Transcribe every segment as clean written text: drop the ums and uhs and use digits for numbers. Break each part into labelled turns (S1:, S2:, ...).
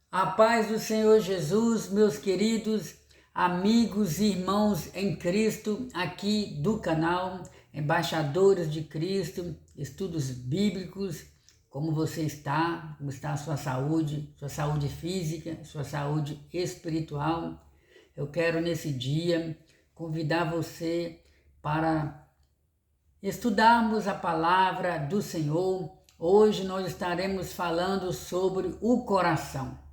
S1: A paz do Senhor Jesus, meus queridos amigos e irmãos em Cristo, aqui do canal Embaixadores de Cristo, Estudos Bíblicos. Como você está? Como está a sua saúde física, sua saúde espiritual? Eu quero nesse dia convidar você para estudarmos a palavra do Senhor. Hoje nós estaremos falando sobre o coração.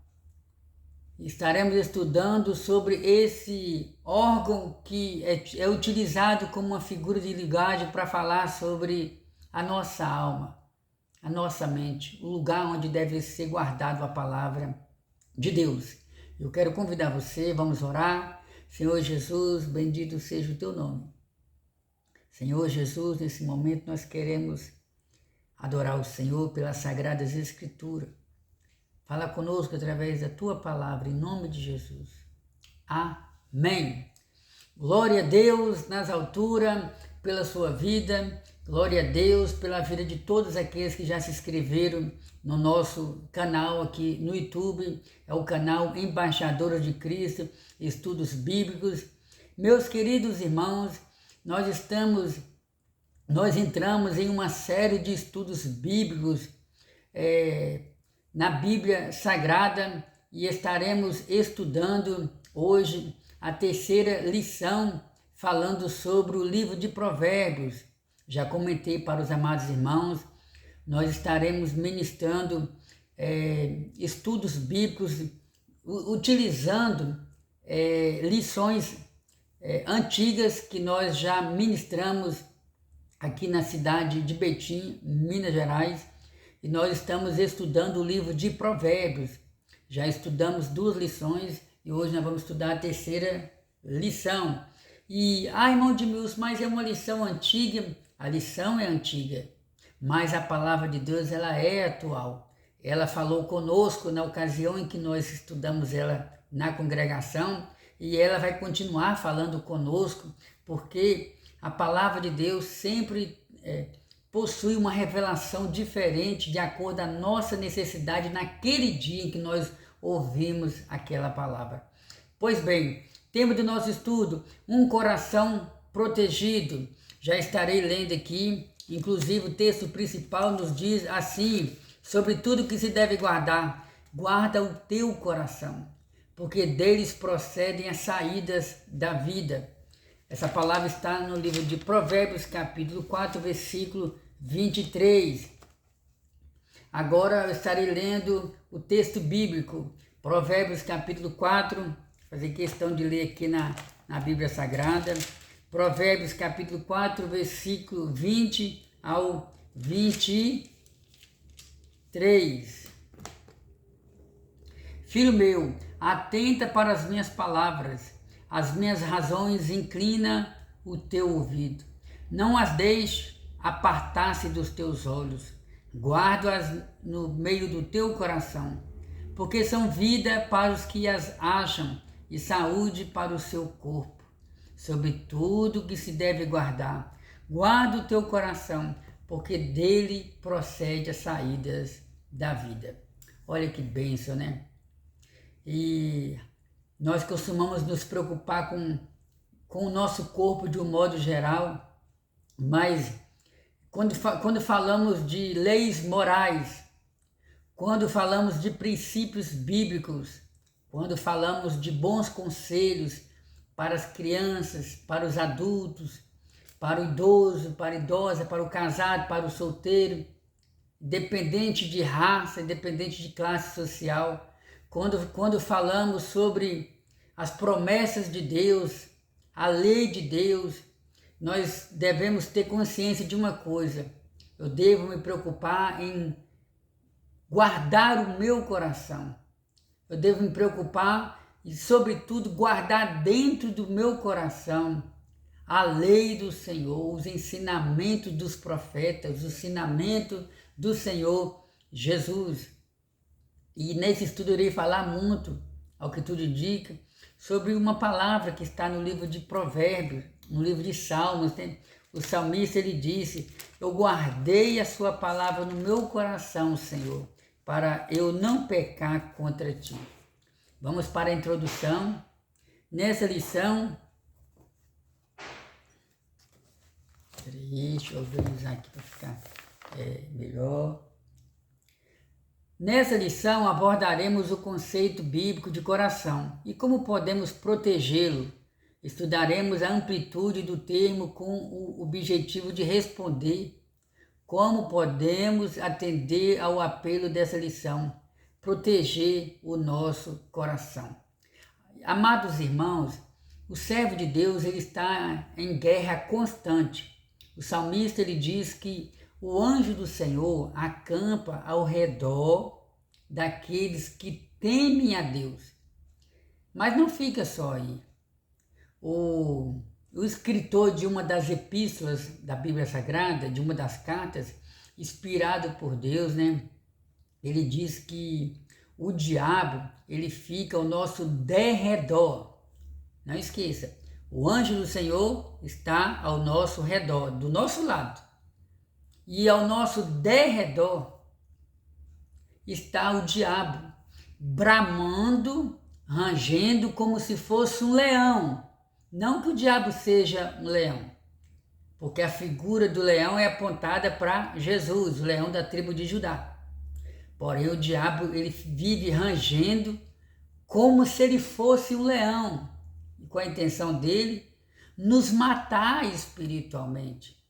S1: Estaremos estudando sobre esse órgão que é utilizado como uma figura de linguagem para falar sobre a nossa alma, a nossa mente, o lugar onde deve ser guardado a palavra de Deus. Eu quero convidar você, vamos orar. Senhor Jesus, bendito seja o teu nome. Senhor Jesus, nesse momento nós queremos adorar o Senhor pelas Sagradas Escrituras. Fala conosco através da tua palavra, em nome de Jesus. Amém. Glória a Deus nas alturas pela sua vida. Glória a Deus pela vida de todos aqueles que já se inscreveram no nosso canal aqui no YouTube. É o canal Embaixadores de Cristo, Estudos Bíblicos. Meus queridos irmãos, nós entramos em uma série de estudos bíblicos na Bíblia Sagrada e estaremos estudando hoje a terceira lição falando sobre o livro de Provérbios. Já comentei para os amados irmãos, nós estaremos ministrando estudos bíblicos utilizando lições antigas que nós já ministramos aqui na cidade de Betim, Minas Gerais. E nós estamos estudando o livro de Provérbios. Já estudamos 2 lições e hoje nós vamos estudar a terceira lição. E, irmão de Mills, mas é uma lição antiga. A lição é antiga, mas a palavra de Deus ela é atual. Ela falou conosco na ocasião em que nós estudamos ela na congregação e ela vai continuar falando conosco, porque a palavra de Deus sempre possui uma revelação diferente de acordo com a nossa necessidade naquele dia em que nós ouvimos aquela palavra. Pois bem, tema do nosso estudo, um coração protegido. Já estarei lendo aqui, inclusive o texto principal nos diz assim, sobre tudo que se deve guardar, guarda o teu coração, porque deles procedem as saídas da vida. Essa palavra está no livro de Provérbios, capítulo 4, versículo 23. Agora eu estarei lendo o texto bíblico, Provérbios capítulo 4, fazer questão de ler aqui na Bíblia Sagrada. Provérbios capítulo 4, versículo 20 ao 23. Filho meu, atenta para as minhas palavras, as minhas razões inclina o teu ouvido. Não as deixe apartar-se dos teus olhos, guarda-as no meio do teu coração, porque são vida para os que as acham e saúde para o seu corpo. Sobre tudo que se deve guardar, guarda o teu coração, porque dele procede as saídas da vida. Olha que bênção, né? E nós costumamos nos preocupar com o nosso corpo de um modo geral, mas quando falamos de leis morais, quando falamos de princípios bíblicos, quando falamos de bons conselhos para as crianças, para os adultos, para o idoso, para a idosa, para o casado, para o solteiro, independente de raça, independente de classe social, quando falamos sobre as promessas de Deus, a lei de Deus, nós devemos ter consciência de uma coisa: eu devo me preocupar em guardar o meu coração. Eu devo me preocupar e, sobretudo, guardar dentro do meu coração a lei do Senhor, os ensinamentos dos profetas, os ensinamentos do Senhor Jesus. E nesse estudo eu irei falar muito, ao que tudo indica, sobre uma palavra que está no livro de Provérbios, no livro de Salmos. O salmista ele disse: eu guardei a sua palavra no meu coração, Senhor, para eu não pecar contra ti. Vamos para a introdução. Nessa lição, deixa eu organizar aqui para ficar melhor. Nessa lição abordaremos o conceito bíblico de coração e como podemos protegê-lo. Estudaremos a amplitude do termo com o objetivo de responder como podemos atender ao apelo dessa lição, proteger o nosso coração. Amados irmãos, o servo de Deus ele está em guerra constante. O salmista ele diz que o anjo do Senhor acampa ao redor daqueles que temem a Deus. Mas não fica só aí. O escritor de uma das epístolas da Bíblia Sagrada, de uma das cartas, inspirado por Deus, ele diz que o diabo ele fica ao nosso derredor. Não esqueça, o anjo do Senhor está ao nosso redor, do nosso lado. E ao nosso derredor está o diabo, bramando, rangendo como se fosse um leão. Não que o diabo seja um leão, porque a figura do leão é apontada para Jesus, o leão da tribo de Judá. Porém, o diabo ele vive rangendo como se ele fosse um leão, e com a intenção dele nos matar espiritualmente,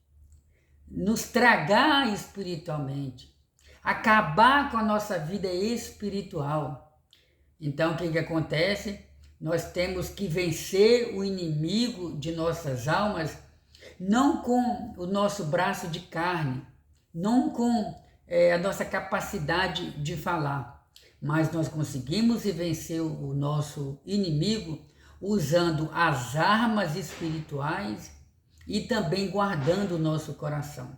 S1: nos tragar espiritualmente, acabar com a nossa vida espiritual. Então, o que acontece? Nós temos que vencer o inimigo de nossas almas, não com o nosso braço de carne, não com a nossa capacidade de falar, mas nós conseguimos vencer o nosso inimigo usando as armas espirituais e também guardando o nosso coração.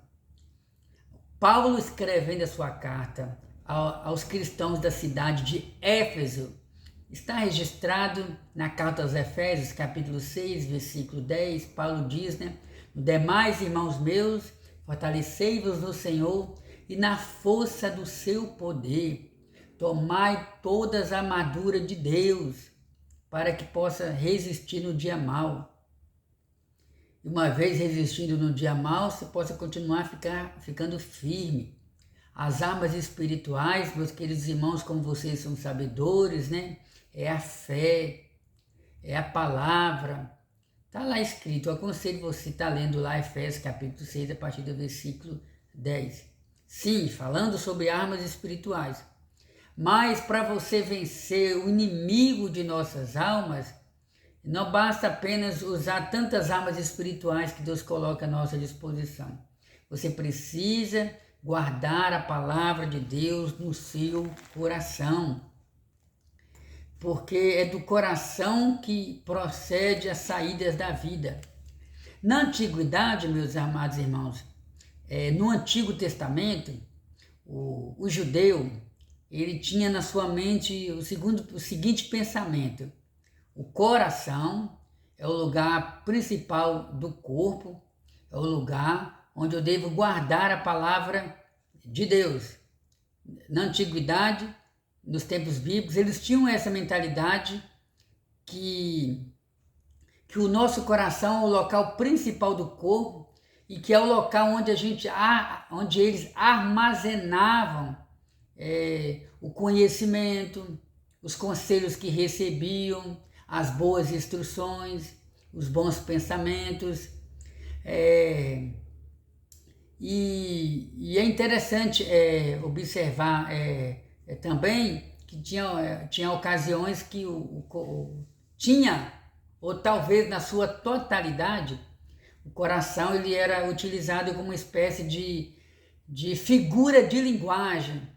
S1: Paulo, escrevendo a sua carta aos cristãos da cidade de Éfeso, está registrado na carta aos Efésios, capítulo 6, versículo 10, Paulo diz, No demais, irmãos meus, fortalecei-vos no Senhor e na força do seu poder. Tomai todas a armadura de Deus, para que possa resistir no dia mau. E uma vez resistindo no dia mau, você possa continuar ficando firme. As armas espirituais, meus queridos irmãos, como vocês são sabedores, é a fé, é a palavra. Está lá escrito, eu aconselho você a estar lendo lá Efésios capítulo 6, a partir do versículo 10. Sim, falando sobre armas espirituais. Mas para você vencer o inimigo de nossas almas, não basta apenas usar tantas armas espirituais que Deus coloca à nossa disposição. Você precisa guardar a palavra de Deus no seu coração. Porque é do coração que procede as saídas da vida. Na antiguidade, meus amados irmãos, no Antigo Testamento, o judeu, ele tinha na sua mente o seguinte pensamento: o coração é o lugar principal do corpo, é o lugar onde eu devo guardar a palavra de Deus. Na antiguidade, nos tempos bíblicos, eles tinham essa mentalidade que o nosso coração é o local principal do corpo e que é o local onde eles armazenavam o conhecimento, os conselhos que recebiam, as boas instruções, os bons pensamentos. E é interessante observar também que tinha ocasiões que tinha, ou talvez na sua totalidade, o coração ele era utilizado como uma espécie de figura de linguagem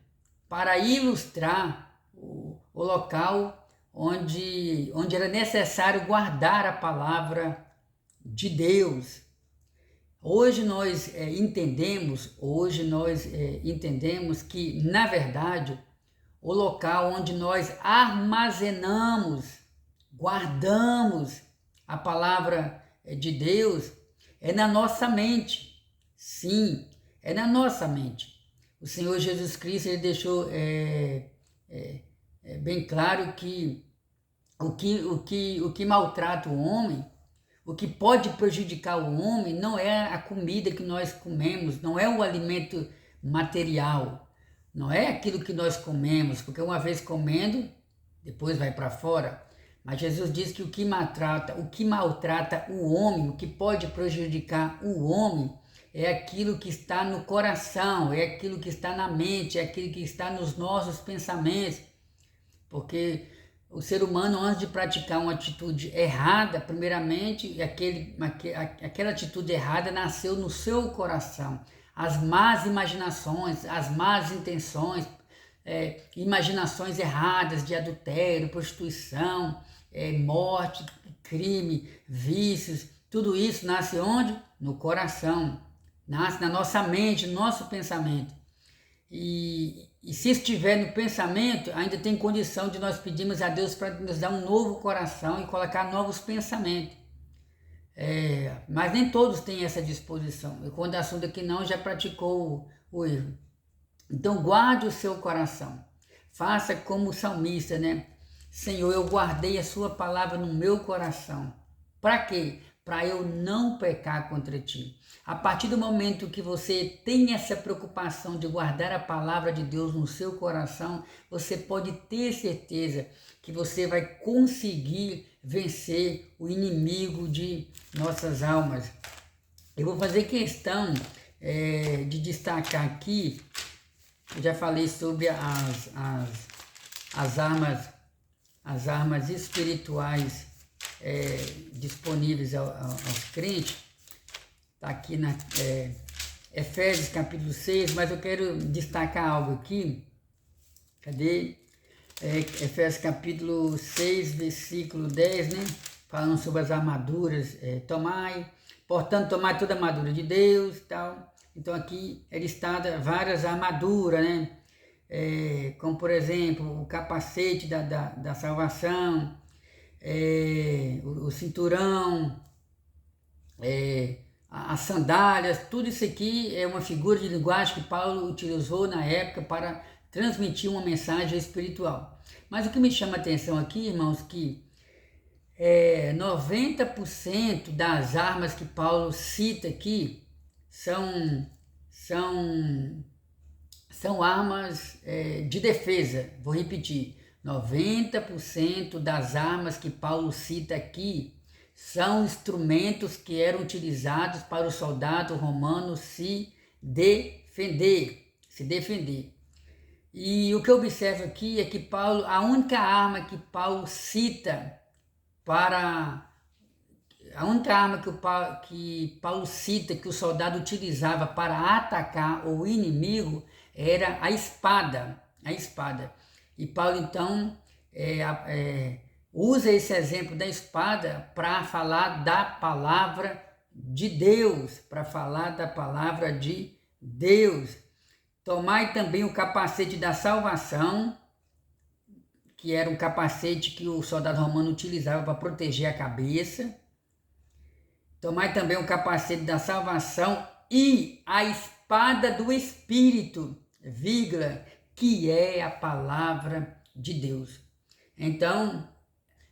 S1: para ilustrar o local onde era necessário guardar a palavra de Deus. Hoje nós entendemos que, na verdade, o local onde nós armazenamos, guardamos a palavra de Deus é na nossa mente. Sim, é na nossa mente. o Senhor Jesus Cristo ele deixou bem claro que o que maltrata o homem, o que pode prejudicar o homem não é a comida que nós comemos, não é o alimento material, não é aquilo que nós comemos, porque uma vez comendo, depois vai para fora. Mas Jesus diz que o que maltrata o homem, o que pode prejudicar o homem, é aquilo que está no coração, é aquilo que está na mente, é aquilo que está nos nossos pensamentos. Porque o ser humano, antes de praticar uma atitude errada, primeiramente, aquela atitude errada nasceu no seu coração. As más imaginações, as más intenções, imaginações erradas de adultério, prostituição, morte, crime, vícios, tudo isso nasce onde? No coração, nasce na nossa mente, no nosso pensamento. E se estiver no pensamento, ainda tem condição de nós pedirmos a Deus para nos dar um novo coração e colocar novos pensamentos. Mas nem todos têm essa disposição. E quando o assunto aqui não, já praticou o erro. Então guarde o seu coração. Faça como o salmista, né? Senhor, eu guardei a sua palavra no meu coração. Para quê? Para eu não pecar contra ti. A partir do momento que você tem essa preocupação de guardar a palavra de Deus no seu coração, você pode ter certeza que você vai conseguir vencer o inimigo de nossas almas. Eu vou fazer questão de destacar aqui, eu já falei sobre as armas espirituais disponíveis aos crentes. Está aqui na Efésios capítulo 6, mas eu quero destacar algo aqui. Cadê? Efésios capítulo 6, versículo 10, né? Falando sobre as armaduras. Portanto, tomai toda a armadura de Deus e tal. Então aqui é listada várias armaduras, né? Como por exemplo, o capacete da salvação, o cinturão, as sandálias, tudo isso aqui é uma figura de linguagem que Paulo utilizou na época para transmitir uma mensagem espiritual. Mas o que me chama a atenção aqui, irmãos, que 90% das armas que Paulo cita aqui são armas de defesa. Vou repetir, 90% das armas que Paulo cita aqui são instrumentos que eram utilizados para o soldado romano se defender. E o que eu observo aqui é que a única arma que Paulo cita que o soldado utilizava para atacar o inimigo era a espada. E Paulo então usa esse exemplo da espada para falar da palavra de Deus, Tomai também o capacete da salvação, que era um capacete que o soldado romano utilizava para proteger a cabeça. Tomai também o capacete da salvação e a espada do Espírito, que é a palavra de Deus. Então,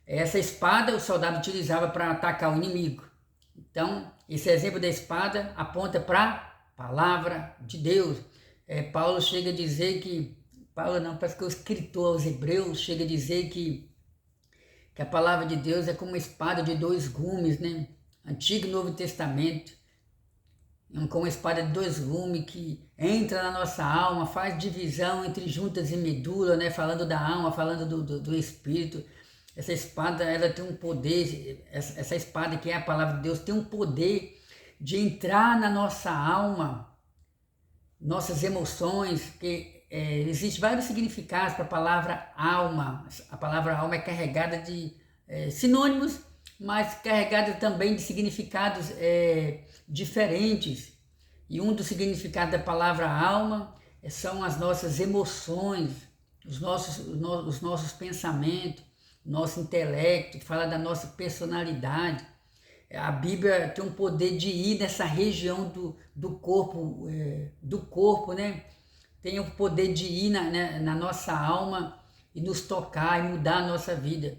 S1: essa espada o soldado utilizava para atacar o inimigo. Então, esse exemplo da espada aponta para a palavra de Deus. Paulo chega a dizer parece que o escritor aos Hebreus chega a dizer que a palavra de Deus é como uma espada de dois gumes, né? Antigo e Novo Testamento, como uma espada de dois gumes que entra na nossa alma, faz divisão entre juntas e medula, né? Falando da alma, falando do espírito. Essa espada, ela tem um poder, essa espada que é a palavra de Deus, tem um poder de entrar na nossa alma, nossas emoções, porque existem vários significados para a palavra alma. A palavra alma é carregada de sinônimos, mas carregada também de significados diferentes. E um dos significados da palavra alma são as nossas emoções, os nossos pensamentos, nosso intelecto, fala da nossa personalidade. A Bíblia tem um poder de ir nessa região do corpo, né? tem o poder de ir na nossa alma e nos tocar e mudar a nossa vida.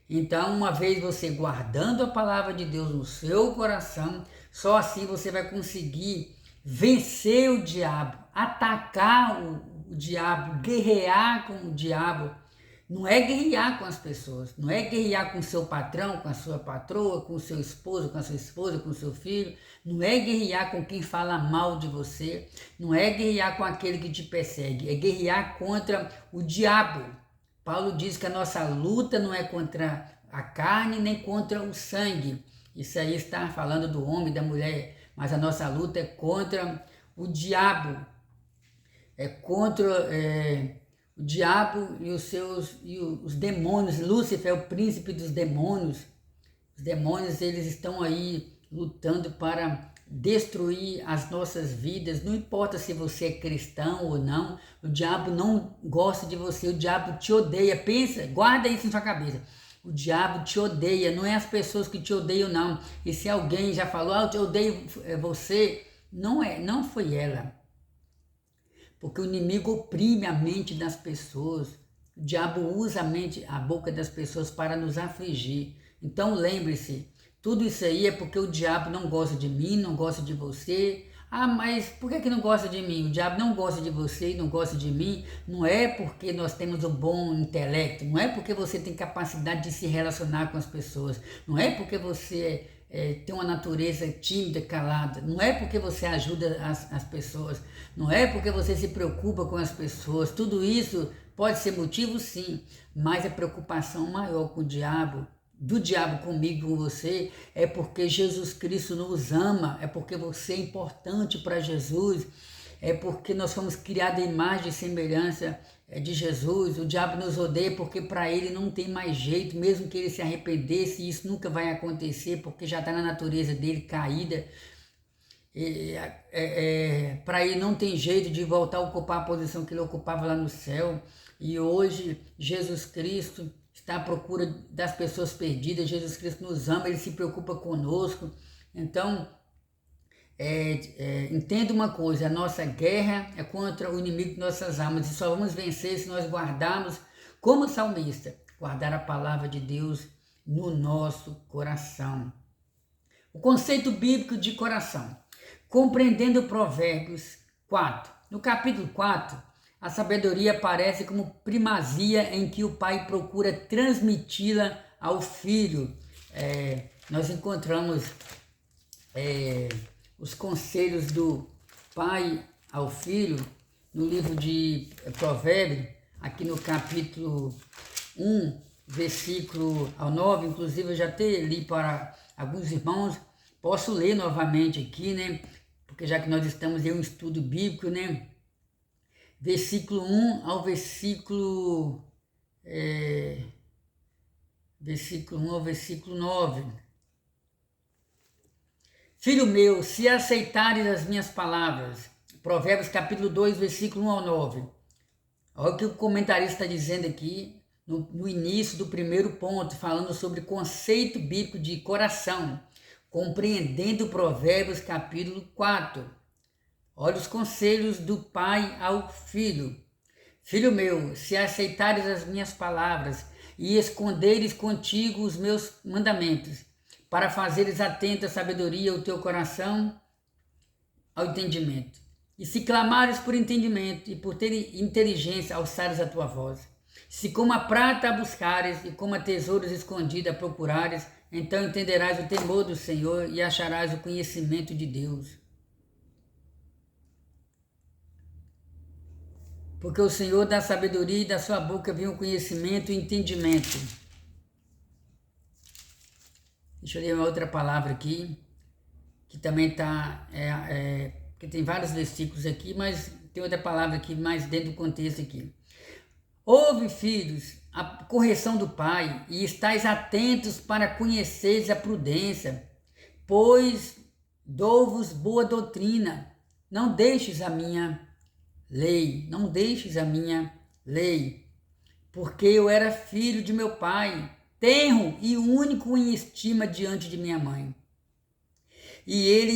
S1: Então, uma vez você guardando a palavra de Deus no seu coração, só assim você vai conseguir vencer o diabo, atacar o diabo, guerrear com o diabo. Não é guerrear com as pessoas, não é guerrear com o seu patrão, com a sua patroa, com o seu esposo, com a sua esposa, com o seu filho, não é guerrear com quem fala mal de você, não é guerrear com aquele que te persegue, é guerrear contra o diabo. Paulo diz que a nossa luta não é contra a carne nem contra o sangue. Isso aí está falando do homem e da mulher, mas a nossa luta é contra o diabo, é contra o diabo e os demônios. Lúcifer é o príncipe dos demônios. Os demônios, eles estão aí lutando para destruir as nossas vidas. Não importa se você é cristão ou não, o diabo não gosta de você, o diabo te odeia. Pensa, guarda isso na sua cabeça. O diabo te odeia, não é as pessoas que te odeiam, não. E se alguém já falou, eu odeio você, não foi ela. Porque o inimigo oprime a mente das pessoas. O diabo usa a boca das pessoas para nos afligir. Então lembre-se, tudo isso aí é porque o diabo não gosta de mim, não gosta de você. Ah, mas por que não gosta de mim? O diabo não gosta de você e não gosta de mim. Não é porque nós temos um bom intelecto, não é porque você tem capacidade de se relacionar com as pessoas, não é porque você tem uma natureza tímida, calada, não é porque você ajuda as pessoas, não é porque você se preocupa com as pessoas. Tudo isso pode ser motivo, sim, mas a preocupação maior com o diabo, do diabo comigo, com você, é porque Jesus Cristo nos ama, é porque você é importante para Jesus, é porque nós fomos criados à imagem e semelhança de Jesus. O diabo nos odeia porque para ele não tem mais jeito, mesmo que ele se arrependesse, isso nunca vai acontecer, porque já está na natureza dele caída. Para ele não tem jeito de voltar a ocupar a posição que ele ocupava lá no céu. E hoje Jesus Cristo está à procura das pessoas perdidas. Jesus Cristo nos ama, ele se preocupa conosco. Então, entenda uma coisa, a nossa guerra é contra o inimigo de nossas almas, e só vamos vencer se nós guardarmos, como salmista, guardar a palavra de Deus no nosso coração. O conceito bíblico de coração, compreendendo Provérbios 4. No capítulo 4, a sabedoria aparece como primazia em que o pai procura transmiti-la ao filho. Nós encontramos os conselhos do pai ao filho no livro de Provérbios, aqui no capítulo 1, versículo ao 9, inclusive eu já até li para alguns irmãos, posso ler novamente aqui, né? Porque já que nós estamos em um estudo bíblico, né? Versículo 1 ao versículo 9. Filho meu, se aceitares as minhas palavras, Provérbios capítulo 2, versículo 1 ao 9. Olha o que o comentarista está dizendo aqui, no início do primeiro ponto, falando sobre conceito bíblico de coração, compreendendo Provérbios capítulo 4. Olha os conselhos do pai ao filho. Filho meu, se aceitares as minhas palavras e esconderes contigo os meus mandamentos, para fazeres atenta a sabedoria o teu coração ao entendimento. E se clamares por entendimento e por ter inteligência, alçares a tua voz. Se como a prata a buscares e como a tesouros escondida a procurares, então entenderás o temor do Senhor e acharás o conhecimento de Deus. Porque o Senhor dá sabedoria e da sua boca vem o conhecimento e entendimento. Deixa eu ler uma outra palavra aqui, que também está, que tem vários versículos aqui, mas tem outra palavra aqui mais dentro do contexto aqui. Ouve, filhos, a correção do pai, e estais atentos para conheceres a prudência, pois dou-vos boa doutrina. Não deixes a minha lei, porque eu era filho de meu pai, tenro e único em estima diante de minha mãe. E ele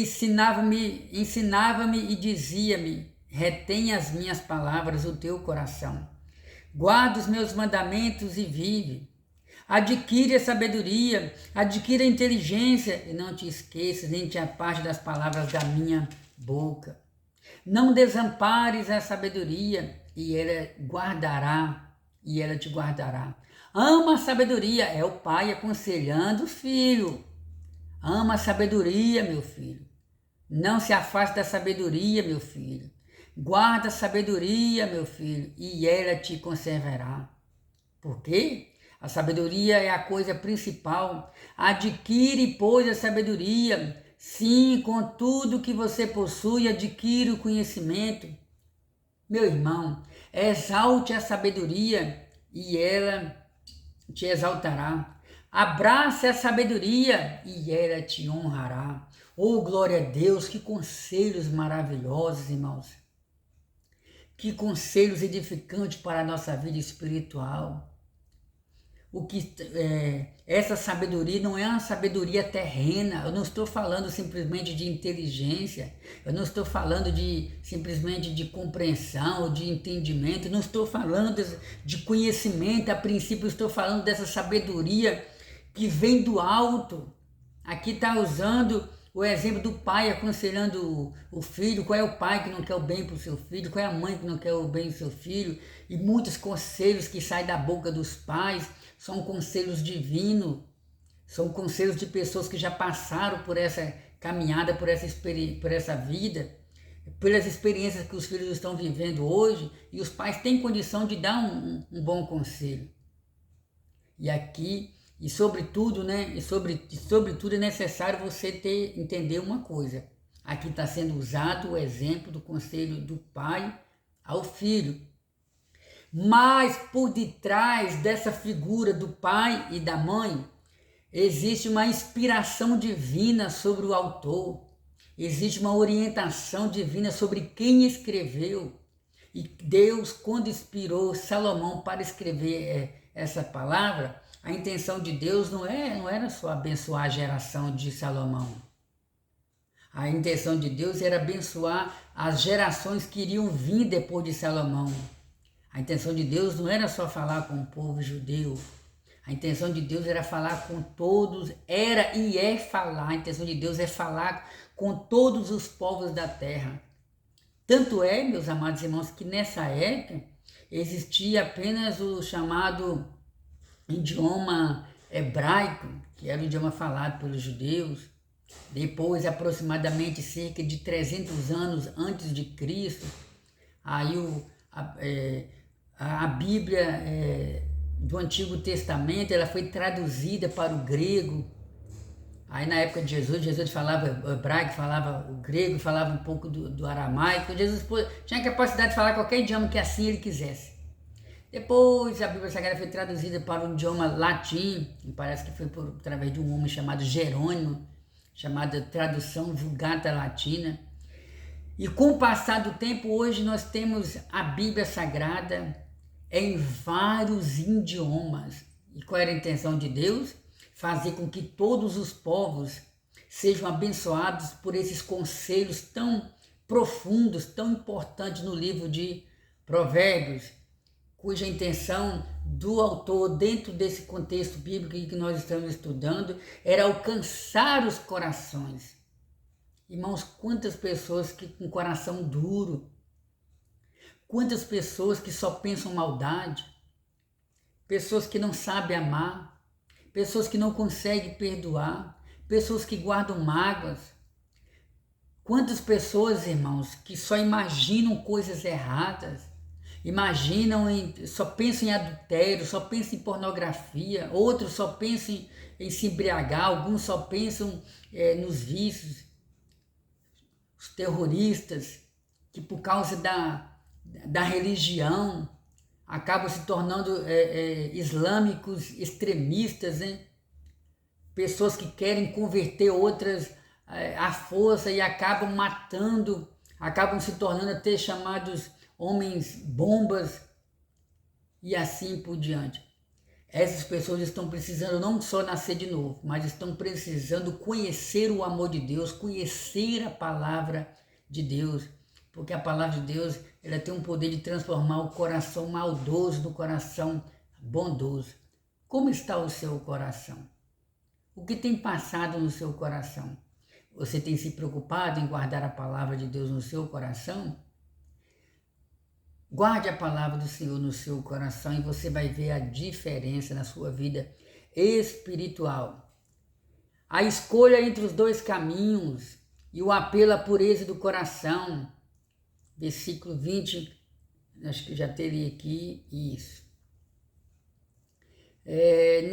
S1: ensinava-me e dizia-me, retém as minhas palavras o teu coração. Guarda os meus mandamentos e vive. Adquire a sabedoria, adquire a inteligência e não te esqueças nem te aparte das palavras da minha boca. Não desampares a sabedoria e ela guardará, e ela te guardará. Ama a sabedoria, é o pai aconselhando o filho. Ama a sabedoria, meu filho. Não se afaste da sabedoria, meu filho. Guarda a sabedoria, meu filho, e ela te conservará. Por quê? A sabedoria é a coisa principal. Adquire, pois, a sabedoria. Sim, com tudo que você possui, adquire o conhecimento. Meu irmão, exalte a sabedoria e ela te exaltará. Abrace a sabedoria e ela te honrará. Oh, glória a Deus, que conselhos maravilhosos, irmãos. Que conselhos edificantes para a nossa vida espiritual. Essa sabedoria não é uma sabedoria terrena. Eu não estou falando simplesmente de inteligência, eu não estou falando simplesmente de compreensão ou de entendimento, eu não estou falando de conhecimento. A princípio, eu estou falando dessa sabedoria que vem do alto. Aqui está usando o exemplo do pai aconselhando o filho. Qual é o pai que não quer o bem para o seu filho? Qual é a mãe que não quer o bem do seu filho? E muitos conselhos que saem da boca dos pais são conselhos divinos, são conselhos de pessoas que já passaram por essa caminhada, por essa vida, pelas experiências que os filhos estão vivendo hoje, e os pais têm condição de dar um bom conselho. E aqui, e sobretudo, né, sobretudo é necessário você entender uma coisa. Aqui está sendo usado o exemplo do conselho do pai ao filho. Mas por detrás dessa figura do pai e da mãe, existe uma inspiração divina sobre o autor, existe uma orientação divina sobre quem escreveu. E Deus, quando inspirou Salomão para escrever essa palavra, a intenção de Deus não era só abençoar a geração de Salomão. A intenção de Deus era abençoar as gerações que iriam vir depois de Salomão. A intenção de Deus não era só falar com o povo judeu. A intenção de Deus era falar com todos, era e é falar. A intenção de Deus é falar com todos os povos da terra. Tanto é, meus amados irmãos, que nessa época existia apenas o chamado idioma hebraico, que era o idioma falado pelos judeus. Depois, aproximadamente cerca de 300 anos antes de Cristo, aí a Bíblia do Antigo Testamento ela foi traduzida para o grego. Aí na época de Jesus falava o hebraico, falava o grego, falava um pouco do aramaico. Jesus tinha a capacidade de falar qualquer idioma que assim ele quisesse. Depois a Bíblia Sagrada foi traduzida para o idioma latim, e parece que foi através de um homem chamado Jerônimo, chamada tradução Vulgata Latina. E com o passar do tempo, hoje nós temos a Bíblia Sagrada em vários idiomas. E qual era a intenção de Deus? Fazer com que todos os povos sejam abençoados por esses conselhos tão profundos, tão importantes no livro de Provérbios, cuja intenção do autor, dentro desse contexto bíblico que nós estamos estudando, era alcançar os corações. Irmãos, quantas pessoas que com coração duro, quantas pessoas que só pensam maldade, pessoas que não sabem amar, pessoas que não conseguem perdoar, pessoas que guardam mágoas. Quantas pessoas, irmãos, que só imaginam coisas erradas, só pensam em adultério, só pensam em pornografia, outros só pensam em se embriagar, alguns só pensam nos vícios. Os terroristas, que por causa da religião acabam se tornando islâmicos extremistas, né? Pessoas que querem converter outras à força e acabam matando, acabam se tornando até chamados homens bombas e assim por diante. Essas pessoas estão precisando não só nascer de novo, mas estão precisando conhecer o amor de Deus, conhecer a palavra de Deus, porque a palavra de Deus, ela tem um poder de transformar o coração maldoso no coração bondoso. Como está o seu coração? O que tem passado no seu coração? Você tem se preocupado em guardar a palavra de Deus no seu coração? Guarde a palavra do Senhor no seu coração e você vai ver a diferença na sua vida espiritual. A escolha entre os dois caminhos e o apelo à pureza do coração. Versículo 20, acho que já teria aqui isso.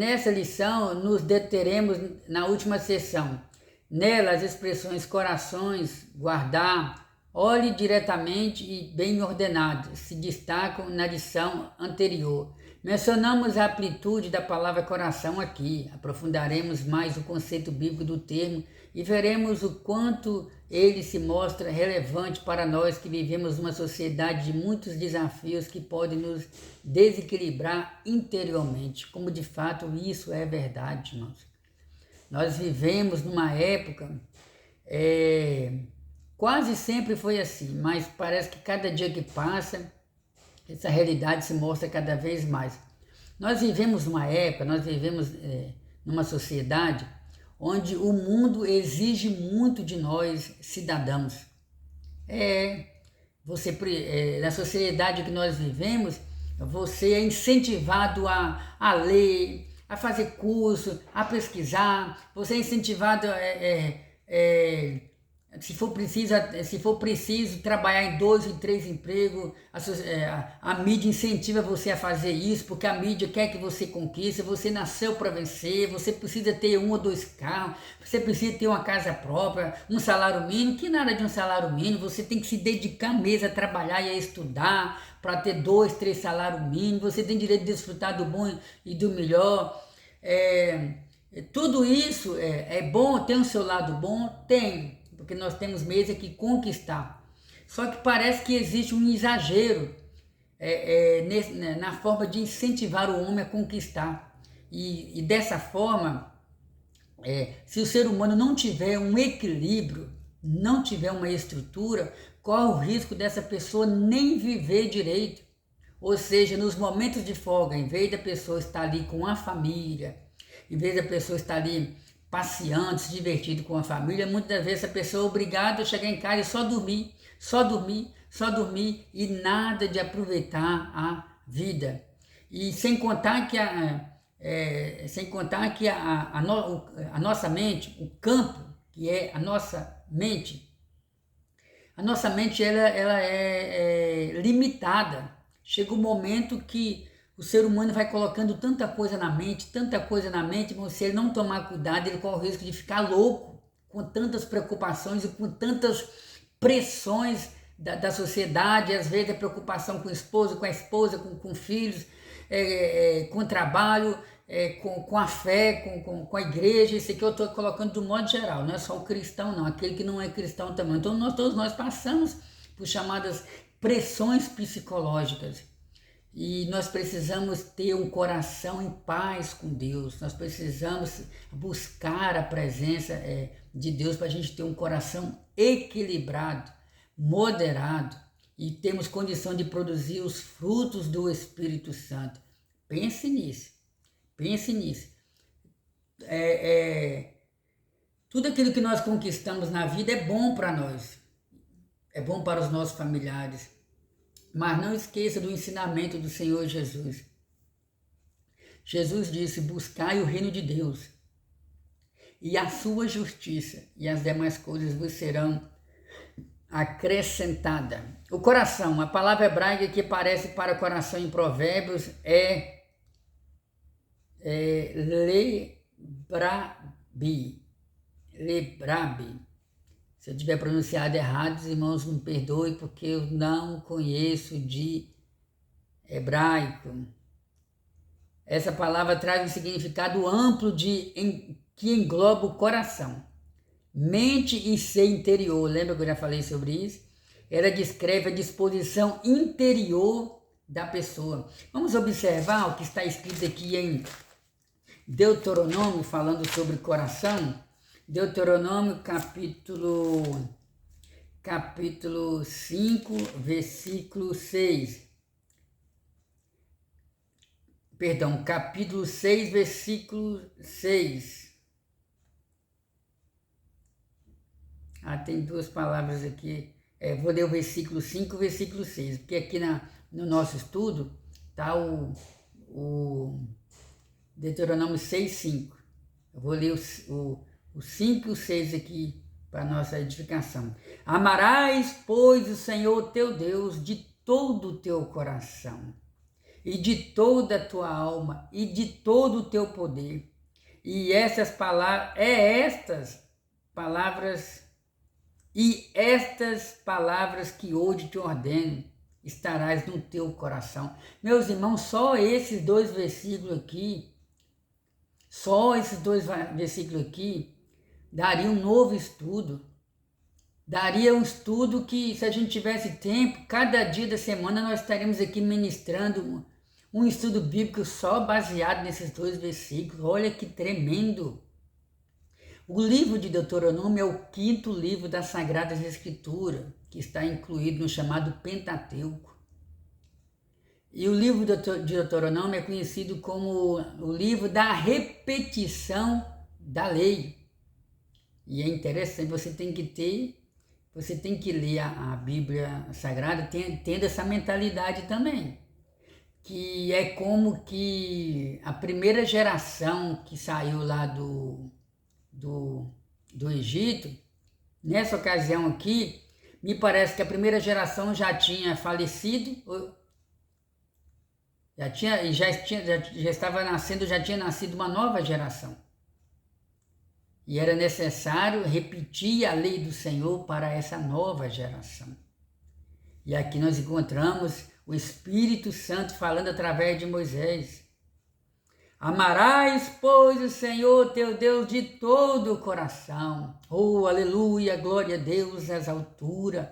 S1: Nessa lição, nos deteremos na última sessão. Nela, as expressões corações, guardar, olhe diretamente e bem ordenado se destacam na lição anterior. Mencionamos a amplitude da palavra coração aqui, aprofundaremos mais o conceito bíblico do termo e veremos o quanto ele se mostra relevante para nós que vivemos uma sociedade de muitos desafios que podem nos desequilibrar interiormente, como de fato isso é verdade, irmãos. Nós vivemos numa época, quase sempre foi assim, mas parece que cada dia que passa, essa realidade se mostra cada vez mais. Nós vivemos numa época, numa sociedade onde o mundo exige muito de nós, cidadãos. Na sociedade que nós vivemos, você é incentivado a ler, a fazer curso, a pesquisar, você é incentivado se for preciso trabalhar em 2 ou 3 empregos, a mídia incentiva você a fazer isso, porque a mídia quer que você conquiste, você nasceu para vencer, você precisa ter 1 ou 2 carros, você precisa ter uma casa própria, um salário mínimo, que nada de um salário mínimo, você tem que se dedicar mesmo a trabalhar e a estudar para ter 2, 3 salários mínimos, você tem direito de desfrutar do bom e do melhor. Tudo isso é bom, tem o seu lado bom? Tem. Porque nós temos mesmo que conquistar. Só que parece que existe um exagero na forma de incentivar o homem a conquistar. E dessa forma, se o ser humano não tiver um equilíbrio, não tiver uma estrutura, corre o risco dessa pessoa nem viver direito. Ou seja, nos momentos de folga, em vez da pessoa estar ali com a família, em vez da pessoa estar ali passeando, se divertindo com a família, muitas vezes a pessoa é obrigada a chegar em casa e só dormir e nada de aproveitar a vida. E sem contar que a nossa mente, o campo que é a nossa mente ela é limitada. Chega um momento que o ser humano vai colocando tanta coisa na mente, mas se ele não tomar cuidado, ele corre o risco de ficar louco, com tantas preocupações e com tantas pressões da sociedade, às vezes a preocupação com o esposo, com a esposa, com filhos, com o trabalho, com a fé, com a igreja. Isso aqui eu estou colocando do modo geral, não é só o cristão não, aquele que não é cristão também. Então todos nós passamos por chamadas pressões psicológicas. E nós precisamos ter um coração em paz com Deus, nós precisamos buscar a presença de Deus para a gente ter um coração equilibrado, moderado e temos condição de produzir os frutos do Espírito Santo. Pense nisso. Tudo aquilo que nós conquistamos na vida é bom para nós, é bom para os nossos familiares. Mas não esqueça do ensinamento do Senhor Jesus. Jesus disse: buscai o reino de Deus e a sua justiça, e as demais coisas vos serão acrescentadas. O coração, a palavra hebraica que aparece para coração em Provérbios é lebrabi. Se eu tiver pronunciado errado, os irmãos me perdoem, porque eu não conheço de hebraico. Essa palavra traz um significado amplo que engloba o coração, mente e ser interior. Lembra que eu já falei sobre isso? Ela descreve a disposição interior da pessoa. Vamos observar o que está escrito aqui em Deuteronômio, falando sobre coração. Deuteronômio capítulo capítulo 5, versículo 6. Perdão, capítulo 6, versículo 6. Tem duas palavras aqui. Vou ler o versículo 5 e o versículo 6, porque aqui no nosso estudo está o Deuteronômio 6, 5. Eu vou ler o 5 e o 6 aqui para nossa edificação. Amarás, pois, o Senhor teu Deus de todo o teu coração, e de toda a tua alma, e de todo o teu poder. E estas palavras que hoje te ordeno, estarás no teu coração. Meus irmãos, só esses dois versículos aqui, daria um novo estudo. Daria um estudo que, se a gente tivesse tempo, cada dia da semana nós estaríamos aqui ministrando um estudo bíblico só baseado nesses dois versículos. Olha que tremendo! O livro de Deuteronômio é o 5º livro das Sagradas Escrituras, que está incluído no chamado Pentateuco. E o livro de Deuteronômio é conhecido como o livro da repetição da lei. E é interessante, você tem que ler a Bíblia Sagrada tendo essa mentalidade também. Que é como que a primeira geração que saiu lá do Egito, nessa ocasião aqui, me parece que a primeira geração já tinha falecido, já tinha nascido uma nova geração. E era necessário repetir a lei do Senhor para essa nova geração. E aqui nós encontramos o Espírito Santo falando através de Moisés. Amarás, pois, o Senhor teu Deus de todo o coração. Oh, aleluia, glória a Deus nas alturas.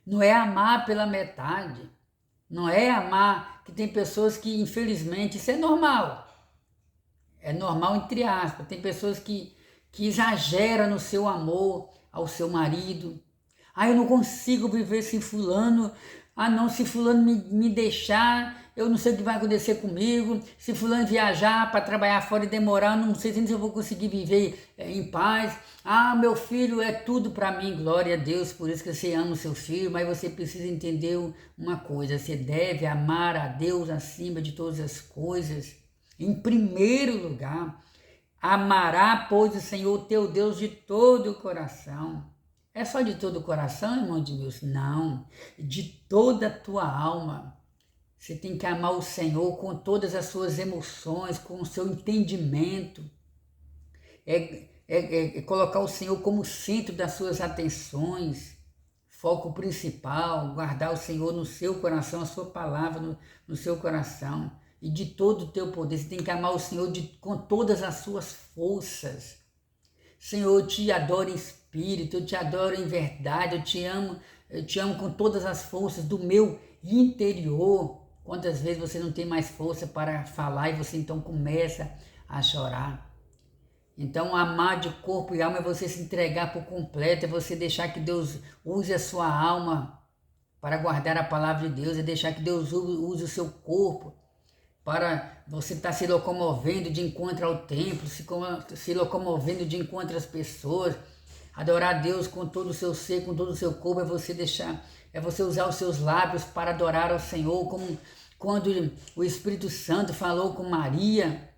S1: Não é amar pela metade. Não é amar, que tem pessoas que, infelizmente, isso é normal. É normal entre aspas. Tem pessoas que exageram no seu amor ao seu marido. Eu não consigo viver sem fulano. Não, se fulano me deixar, eu não sei o que vai acontecer comigo. Se fulano viajar para trabalhar fora e demorar, eu não sei se eu vou conseguir viver em paz. Meu filho é tudo para mim, glória a Deus, por isso que você ama o seu filho, mas você precisa entender uma coisa, você deve amar a Deus acima de todas as coisas. Em primeiro lugar, amará, pois, o Senhor teu Deus de todo o coração. É só de todo o coração, irmão de Deus? Não, de toda a tua alma. Você tem que amar o Senhor com todas as suas emoções, com o seu entendimento. É colocar o Senhor como centro das suas atenções, foco principal, guardar o Senhor no seu coração, a sua palavra no seu coração. E de todo o teu poder, você tem que amar o Senhor com todas as suas forças. Senhor, eu te adoro em espírito, eu te adoro em verdade, eu te amo com todas as forças do meu interior. Quantas vezes você não tem mais força para falar e você então começa a chorar? Então, amar de corpo e alma é você se entregar por completo, é você deixar que Deus use a sua alma para guardar a palavra de Deus, é deixar que Deus use o seu corpo para você estar se locomovendo de encontro ao templo, se locomovendo de encontro às pessoas. Adorar a Deus com todo o seu ser, com todo o seu corpo, é você usar os seus lábios para adorar ao Senhor, como quando o Espírito Santo falou com Maria,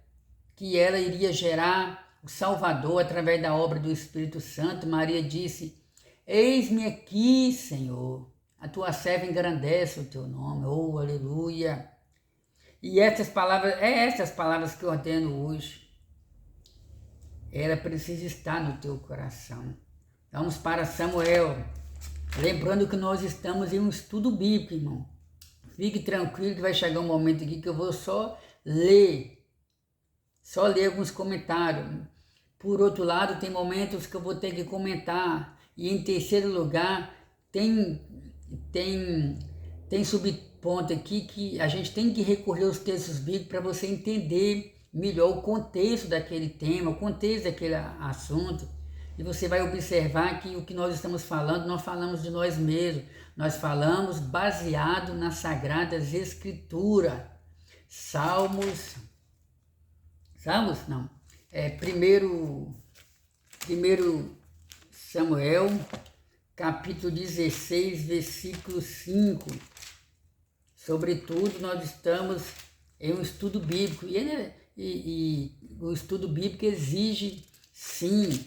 S1: que ela iria gerar o Salvador através da obra do Espírito Santo. Maria disse: eis-me aqui, Senhor, a tua serva engrandece o teu nome, oh, aleluia. E essas palavras que eu ordeno hoje, ela precisa estar no teu coração. Vamos para Samuel, lembrando que nós estamos em um estudo bíblico, irmão. Fique tranquilo que vai chegar um momento aqui que eu vou só ler alguns comentários. Por outro lado, tem momentos que eu vou ter que comentar. E em terceiro lugar, tem subponto aqui que a gente tem que recorrer aos textos bíblicos para você entender melhor o contexto daquele tema, o contexto daquele assunto. e você vai observar que o que nós estamos falando, não falamos de nós mesmos, nós falamos baseado nas Sagradas Escrituras. Salmos não, primeiro Samuel, capítulo 16, versículo 5. Sobretudo, nós estamos em um estudo bíblico, e o estudo bíblico exige, sim,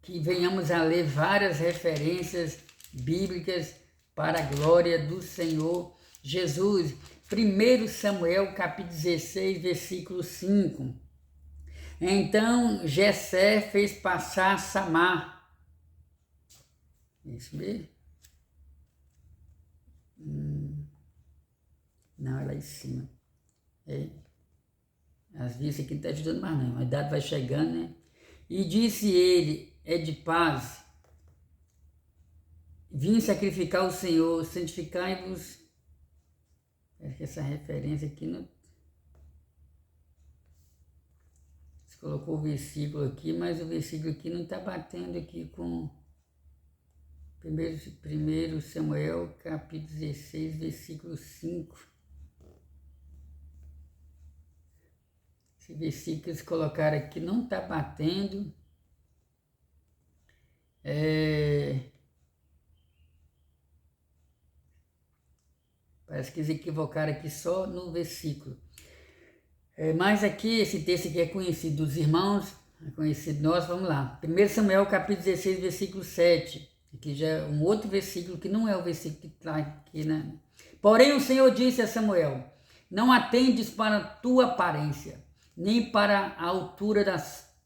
S1: que venhamos a ler várias referências bíblicas para a glória do Senhor Jesus. 1 Samuel, capítulo 16, versículo 5. Então Jessé fez passar Samar. Isso mesmo? Não, é lá em cima. Às vezes aqui não está ajudando mais não. A idade vai chegando, né? E disse ele, é de paz. Vim sacrificar o Senhor, santificai-vos. Acho que essa referência aqui não... Você colocou o versículo aqui, mas o versículo aqui não está batendo aqui com... 1 Samuel, capítulo 16, versículo 5. Esse versículo que eles colocaram aqui não está batendo. Parece que eles equivocaram aqui só no versículo. Mas aqui, esse texto aqui é conhecido dos irmãos, é conhecido nós, vamos lá. 1 Samuel, capítulo 16, versículo 7. Aqui já é um outro versículo que não é o versículo que está aqui, né? Porém o Senhor disse a Samuel, não atendes para a tua aparência, nem para a altura da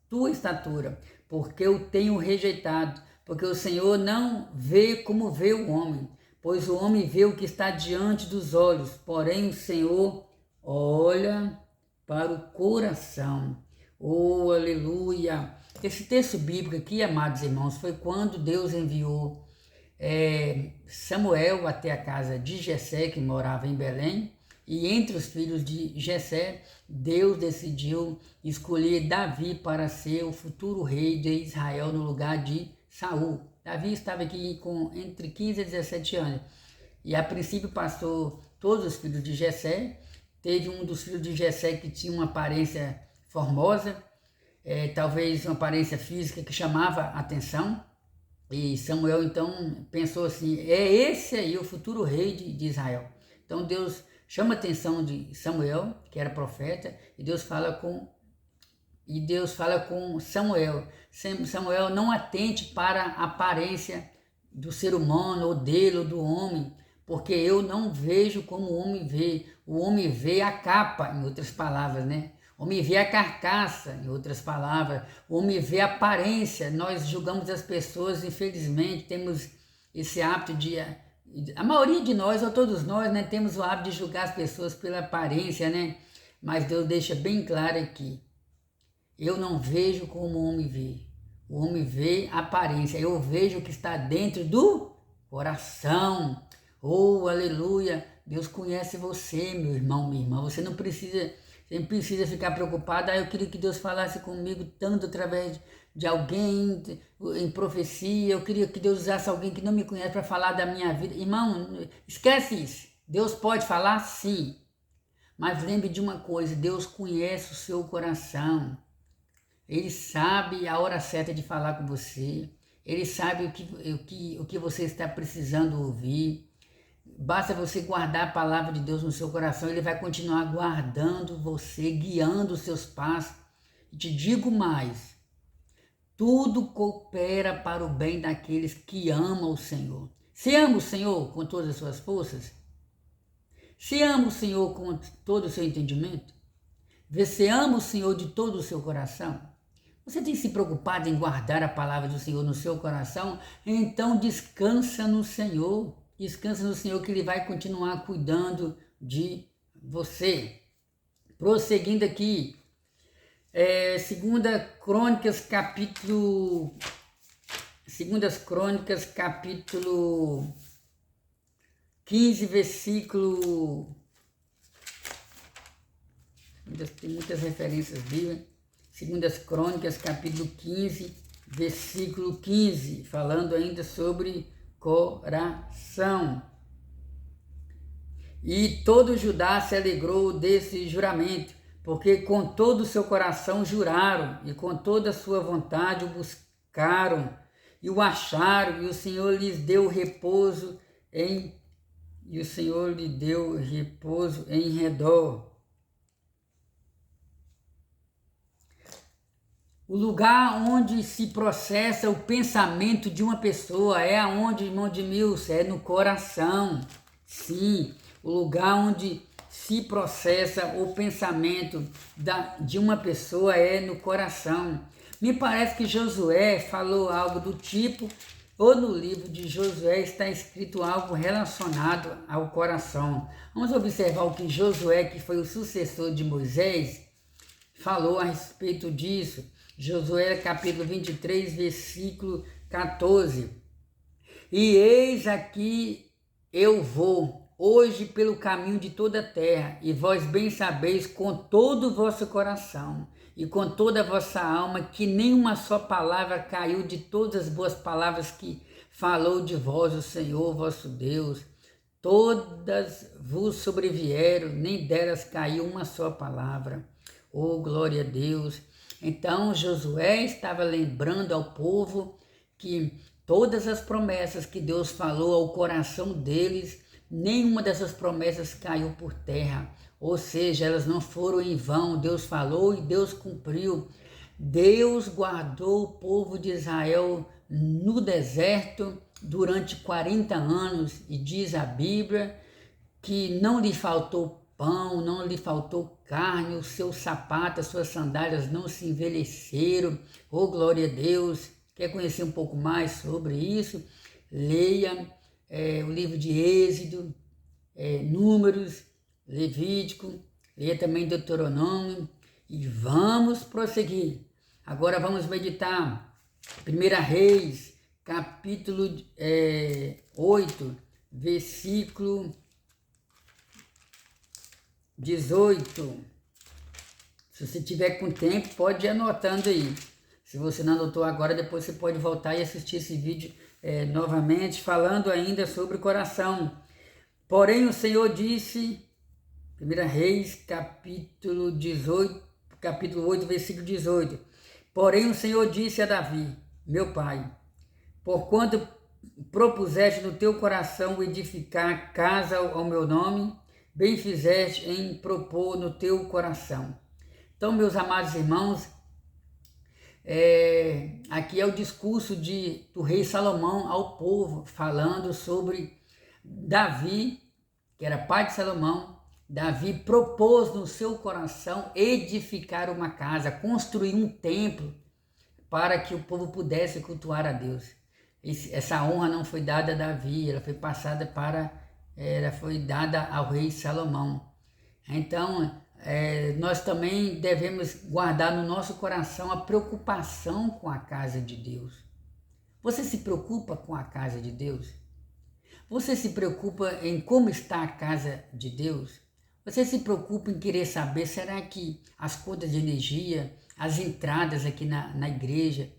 S1: tua estatura, porque eu tenho rejeitado, porque o Senhor não vê como vê o homem, pois o homem vê o que está diante dos olhos, porém o Senhor olha para o coração. Oh, aleluia! Esse texto bíblico aqui, amados irmãos, foi quando Deus enviou Samuel até a casa de Jessé, que morava em Belém, e entre os filhos de Jessé, Deus decidiu escolher Davi para ser o futuro rei de Israel no lugar de Saul. Davi estava aqui com entre 15 e 17 anos, e a princípio passou todos os filhos de Jessé. Teve um dos filhos de Jessé que tinha uma aparência formosa, talvez uma aparência física que chamava atenção, e Samuel então pensou assim, é esse aí o futuro rei de Israel. Então Deus chama a atenção de Samuel, que era profeta, e Deus fala com Samuel. Samuel, não atente para a aparência do ser humano, ou dele, ou do homem, porque eu não vejo como o homem vê. O homem vê a capa, em outras palavras, né? O homem vê a carcaça, em outras palavras. O homem vê a aparência. Nós julgamos as pessoas, infelizmente, temos esse hábito de... A maioria de nós, ou todos nós, né, temos o hábito de julgar as pessoas pela aparência, né? Mas Deus deixa bem claro aqui. Eu não vejo como o homem vê. O homem vê a aparência. Eu vejo o que está dentro do coração. Oh, aleluia! Deus conhece você, meu irmão, minha irmã. Você não precisa ficar preocupado. Eu queria que Deus falasse comigo tanto através de alguém em profecia. Eu queria que Deus usasse alguém que não me conhece para falar da minha vida. Irmão, esquece isso. Deus pode falar, sim. Mas lembre de uma coisa, Deus conhece o seu coração. Ele sabe a hora certa de falar com você. Ele sabe o que você está precisando ouvir. Basta você guardar a palavra de Deus no seu coração, Ele vai continuar guardando você, guiando os seus passos. E te digo mais, tudo coopera para o bem daqueles que amam o Senhor. Você ama o Senhor com todas as suas forças? Você ama o Senhor com todo o seu entendimento? Você ama o Senhor de todo o seu coração? Você tem se preocupado em guardar a palavra do Senhor no seu coração? Então descansa no Senhor. Descansa no Senhor, que Ele vai continuar cuidando de você. Prosseguindo aqui, 2 Crônicas, capítulo 15, versículo... Tem muitas referências bíblicas. 2 Crônicas, capítulo 15, versículo 15, falando ainda sobre coração. E todo Judá se alegrou desse juramento, porque com todo o seu coração juraram, e com toda a sua vontade o buscaram, e o acharam, e o Senhor lhes deu repouso em redor. O lugar onde se processa o pensamento de uma pessoa é aonde, irmão Edmilson? É no coração. Sim, o lugar onde se processa o pensamento de uma pessoa é no coração. Me parece que Josué falou algo do tipo, ou no livro de Josué está escrito algo relacionado ao coração. Vamos observar o que Josué, que foi o sucessor de Moisés, falou a respeito disso. Josué capítulo 23, versículo 14. E eis aqui eu vou hoje pelo caminho de toda a terra, e vós bem sabeis com todo o vosso coração e com toda a vossa alma que nenhuma só palavra caiu de todas as boas palavras que falou de vós o Senhor vosso Deus. Todas vos sobrevieram, nem delas caiu uma só palavra. Oh, glória a Deus! Então Josué estava lembrando ao povo que todas as promessas que Deus falou ao coração deles, nenhuma dessas promessas caiu por terra, ou seja, elas não foram em vão. Deus falou e Deus cumpriu. Deus guardou o povo de Israel no deserto durante 40 anos, e diz a Bíblia que não lhe faltou pão, não lhe faltou carne, o seu sapato, as suas sandálias não se envelheceram. Oh, glória a Deus! Quer conhecer um pouco mais sobre isso? Leia o livro de Êxodo, Números, Levítico, leia também Deuteronômio, e vamos prosseguir. Agora vamos meditar 1 Reis, capítulo 8, versículo 18. Se você tiver com tempo, pode ir anotando aí. Se você não anotou agora, depois você pode voltar e assistir esse vídeo novamente, falando ainda sobre o coração. Porém o Senhor disse, 1 Reis, capítulo 8, versículo 18. Porém o Senhor disse a Davi, meu pai, porquanto propuseste no teu coração edificar casa ao meu nome, bem fizeste em propor no teu coração. Então, meus amados irmãos, aqui é o discurso do rei Salomão ao povo, falando sobre Davi, que era pai de Salomão. Davi propôs no seu coração edificar uma casa, construir um templo, para que o povo pudesse cultuar a Deus. Essa honra não foi dada a Davi, ela foi dada ao rei Salomão. Então, nós também devemos guardar no nosso coração a preocupação com a casa de Deus. Você se preocupa com a casa de Deus? Você se preocupa em como está a casa de Deus? Você se preocupa em querer saber, será que as contas de energia, as entradas aqui na igreja,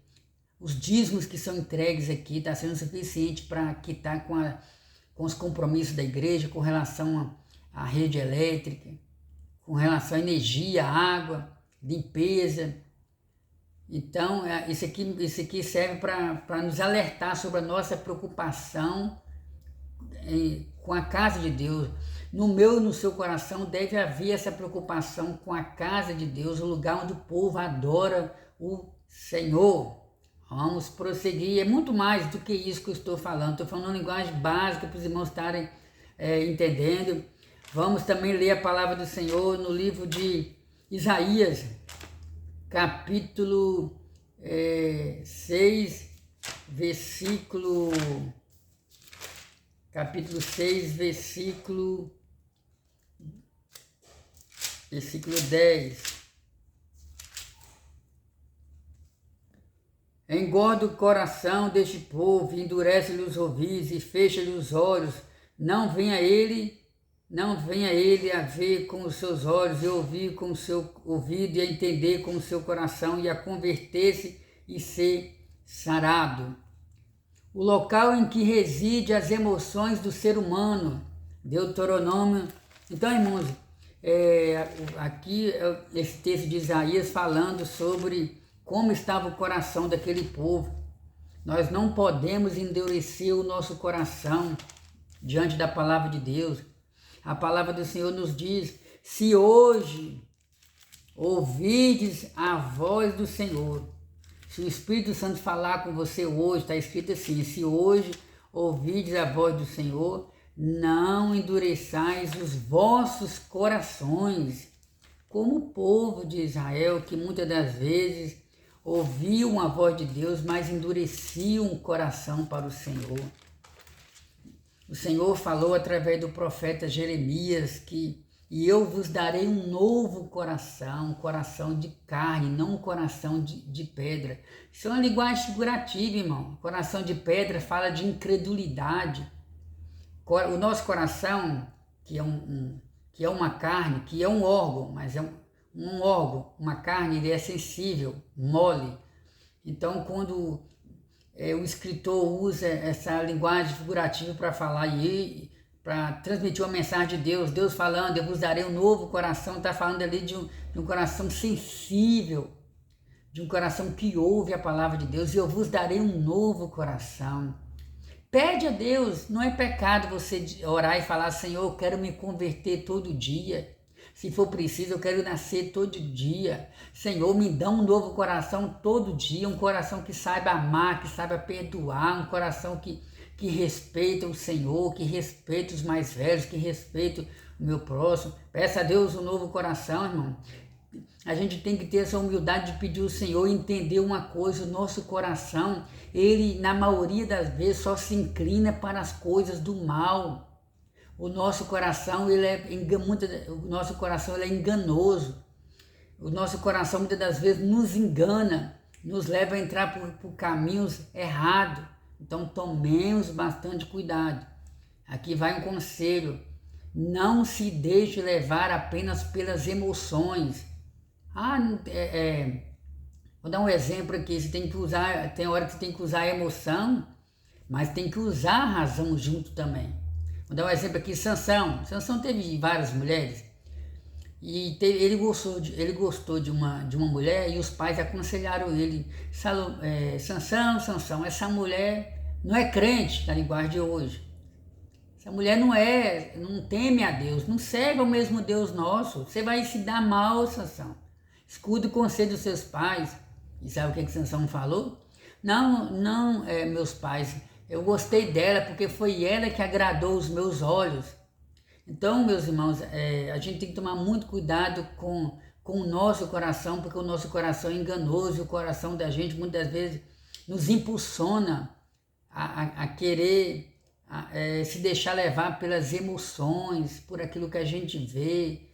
S1: os dízimos que são entregues aqui, está sendo suficiente para quitar com os compromissos da igreja, com relação à rede elétrica, com relação à energia, água, limpeza? Então, isso aqui serve para nos alertar sobre a nossa preocupação com a casa de Deus. No meu e no seu coração deve haver essa preocupação com a casa de Deus, o lugar onde o povo adora o Senhor. Vamos prosseguir. É muito mais do que isso que eu estou falando. Estou falando uma linguagem básica para os irmãos estarem entendendo. Vamos também ler a palavra do Senhor no livro de Isaías, capítulo 6, versículo 10. Engorda o coração deste povo, endurece-lhe os ouvidos e fecha-lhe os olhos. Não venha ele a ver com os seus olhos, e ouvir com o seu ouvido, e a entender com o seu coração, e a converter-se e ser sarado. O local em que reside as emoções do ser humano. Deuteronômio. Então, irmãos, aqui esse texto de Isaías falando sobre como estava o coração daquele povo. Nós não podemos endurecer o nosso coração diante da palavra de Deus. A palavra do Senhor nos diz: se hoje ouvides a voz do Senhor, se o Espírito Santo falar com você hoje, está escrito assim: se hoje ouvides a voz do Senhor, não endureçais os vossos corações, como o povo de Israel, que muitas das vezes ouviam a voz de Deus, mas endureciam o coração para o Senhor. O Senhor falou através do profeta Jeremias que e eu vos darei um novo coração, um coração de carne, não um coração de pedra. Isso é uma linguagem figurativa, irmão. Coração de pedra fala de incredulidade. O nosso coração, que é uma carne, que é um órgão, mas é um órgão, uma carne, ele é sensível, mole. Então, quando o escritor usa essa linguagem figurativa para falar para transmitir uma mensagem de Deus, Deus falando, eu vos darei um novo coração, está falando ali de um coração sensível, de um coração que ouve a palavra de Deus, e eu vos darei um novo coração. Pede a Deus, não é pecado você orar e falar: Senhor, eu quero me converter todo dia, se for preciso eu quero nascer todo dia, Senhor, me dá um novo coração todo dia, um coração que saiba amar, que saiba perdoar, um coração que respeita o Senhor, que respeita os mais velhos, que respeita o meu próximo. Peça a Deus um novo coração, irmão. A gente tem que ter essa humildade de pedir ao Senhor e entender uma coisa: o nosso coração, ele na maioria das vezes só se inclina para as coisas do mal. O nosso coração, ele é enganoso. O nosso coração muitas das vezes nos engana, nos leva a entrar por caminhos errados. Então tomemos bastante cuidado. Aqui vai um conselho: não se deixe levar apenas pelas emoções. Vou dar um exemplo aqui. Você tem que usar, tem hora que você tem que usar a emoção, mas tem que usar a razão junto também. Vou dar um exemplo aqui: Sansão teve várias mulheres e ele gostou de uma mulher, e os pais aconselharam ele: Sansão, essa mulher não é crente na linguagem de hoje. Essa mulher não teme a Deus, não serve ao mesmo Deus nosso. Você vai se dar mal, Sansão. Escuta o conselho dos seus pais. E sabe o que Sansão falou? Não, meus pais, eu gostei dela porque foi ela que agradou os meus olhos. Então, meus irmãos, a gente tem que tomar muito cuidado com o nosso coração, porque o nosso coração é enganoso, e o coração da gente muitas vezes nos impulsiona a querer se deixar levar pelas emoções, por aquilo que a gente vê,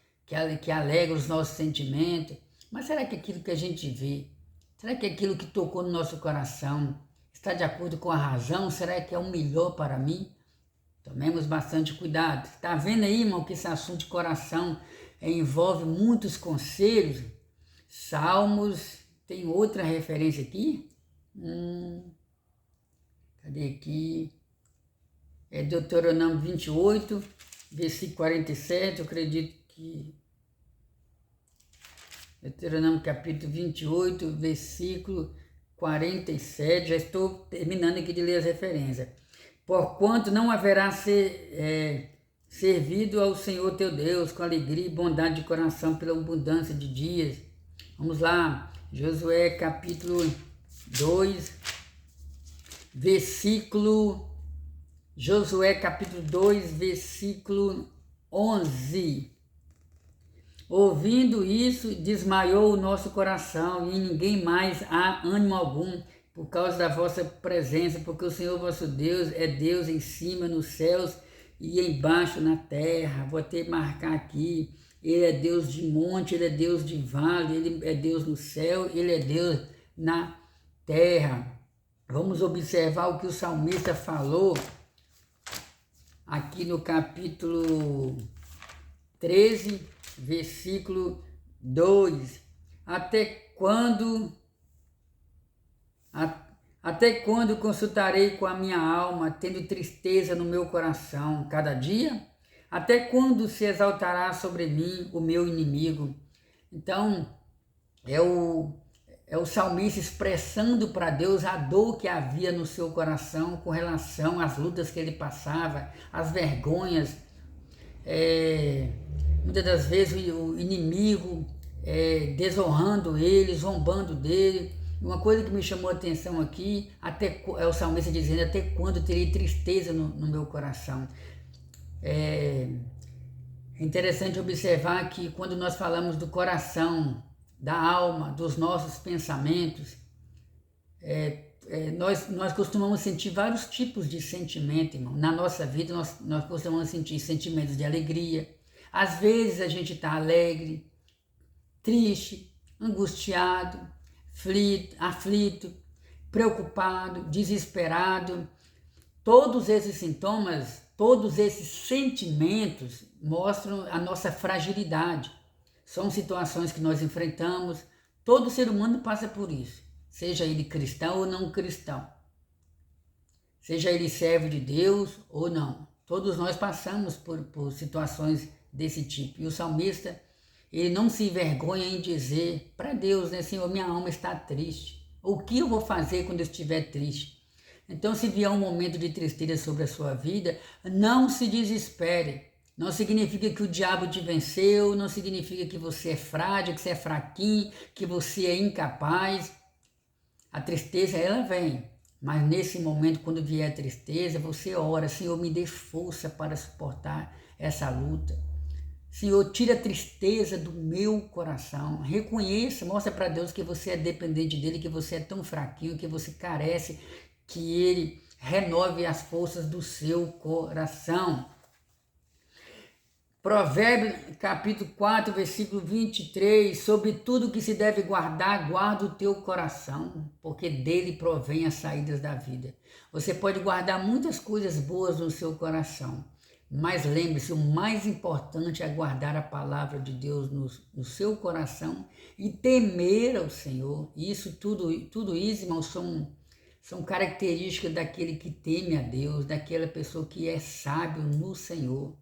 S1: que alegra os nossos sentimentos. Mas será que aquilo que a gente vê, será que aquilo que tocou no nosso coração está de acordo com a razão? Será que é o melhor para mim? Tomemos bastante cuidado. Está vendo aí, irmão, que esse assunto de coração envolve muitos conselhos? Salmos, tem outra referência aqui? Cadê aqui? É Deuteronômio 28, versículo 47, eu acredito que... Deuteronômio capítulo 28, versículo 47, já estou terminando aqui de ler as referências. Porquanto não haverá servido ao Senhor teu Deus com alegria e bondade de coração pela abundância de dias. Vamos lá, Josué capítulo 2, Josué capítulo 2, versículo 11. Ouvindo isso, desmaiou o nosso coração, e ninguém mais há ânimo algum por causa da vossa presença, porque o Senhor vosso Deus é Deus em cima nos céus e embaixo na terra. Vou até marcar aqui: Ele é Deus de monte, Ele é Deus de vale, Ele é Deus no céu, Ele é Deus na terra. Vamos observar o que o salmista falou aqui no capítulo 13, versículo 2. Até Até quando consultarei com a minha alma, tendo tristeza no meu coração cada dia? Até quando se exaltará sobre mim o meu inimigo? Então, é o salmista expressando para Deus a dor que havia no seu coração com relação às lutas que ele passava, as vergonhas. Muitas das vezes o inimigo desonrando ele, zombando dele. Uma coisa que me chamou a atenção aqui, é o salmista dizendo, até quando terei tristeza no meu coração. É interessante observar que quando nós falamos do coração, da alma, dos nossos pensamentos, nós costumamos sentir vários tipos de sentimento, irmão. Na nossa vida nós costumamos sentir sentimentos de alegria. Às vezes a gente está alegre, triste, angustiado, aflito, preocupado, desesperado. Todos esses sintomas, todos esses sentimentos mostram a nossa fragilidade. São situações que nós enfrentamos, todo ser humano passa por isso, seja ele cristão ou não cristão, seja ele servo de Deus ou não. Todos nós passamos por situações desse tipo. E o salmista, ele não se envergonha em dizer para Deus, né, Senhor, minha alma está triste. O que eu vou fazer quando eu estiver triste? Então, se vier um momento de tristeza sobre a sua vida, não se desespere. Não significa que o diabo te venceu, não significa que você é frágil, que você é fraquinho, que você é incapaz. A tristeza, ela vem. Mas nesse momento, quando vier a tristeza, você ora, Senhor, me dê força para suportar essa luta. Senhor, tira a tristeza do meu coração. Reconheça, mostra para Deus que você é dependente dele, que você é tão fraquinho, que você carece, que ele renove as forças do seu coração. Provérbios capítulo 4, versículo 23, sobre tudo que se deve guardar, guarda o teu coração, porque dele provém as saídas da vida. Você pode guardar muitas coisas boas no seu coração, mas lembre-se, o mais importante é guardar a palavra de Deus no seu coração e temer ao Senhor. Tudo isso, irmãos, são características daquele que teme a Deus, daquela pessoa que é sábio no Senhor.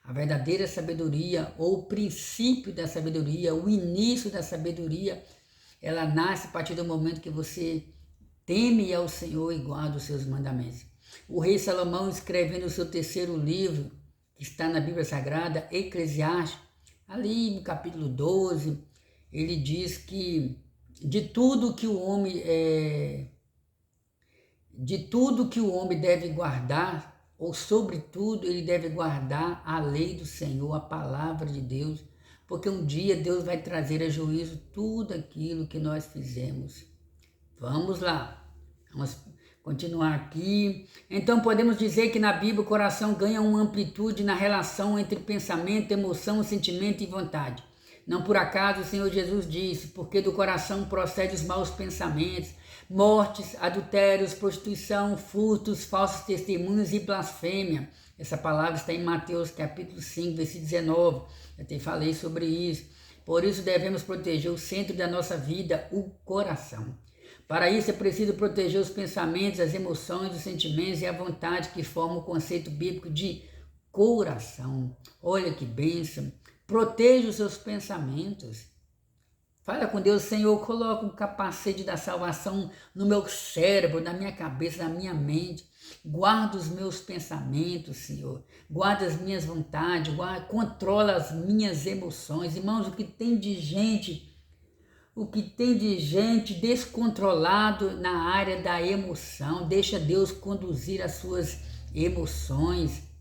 S1: A verdadeira sabedoria, ou o princípio da sabedoria, o início da sabedoria, ela nasce a partir do momento que você teme ao Senhor e guarda os seus mandamentos. O rei Salomão, escrevendo o seu terceiro livro, que está na Bíblia Sagrada, Eclesiastes, ali no capítulo 12, ele diz que de tudo que o homem deve guardar, ou sobretudo ele deve guardar a lei do Senhor, a palavra de Deus, porque um dia Deus vai trazer a juízo tudo aquilo que nós fizemos. Vamos lá, vamos continuar aqui. Então podemos dizer que na Bíblia o coração ganha uma amplitude na relação entre pensamento, emoção, sentimento e vontade. Não por acaso o Senhor Jesus disse, porque do coração procedem os maus pensamentos, mortes, adultérios, prostituição, furtos, falsos testemunhos e blasfêmia. Essa palavra está em Mateus capítulo 5, versículo 19. Eu até falei sobre isso. Por isso devemos proteger o centro da nossa vida, o coração. Para isso é preciso proteger os pensamentos, as emoções, os sentimentos e a vontade que formam o conceito bíblico de coração. Olha que bênção! Proteja os seus pensamentos. Fala com Deus, Senhor, coloca um capacete da salvação no meu cérebro, na minha cabeça, na minha mente. Guarda os meus pensamentos, Senhor. Guarda as minhas vontades, controla as minhas emoções. Irmãos, o que tem de gente descontrolado na área da emoção. Deixa Deus conduzir as suas emoções.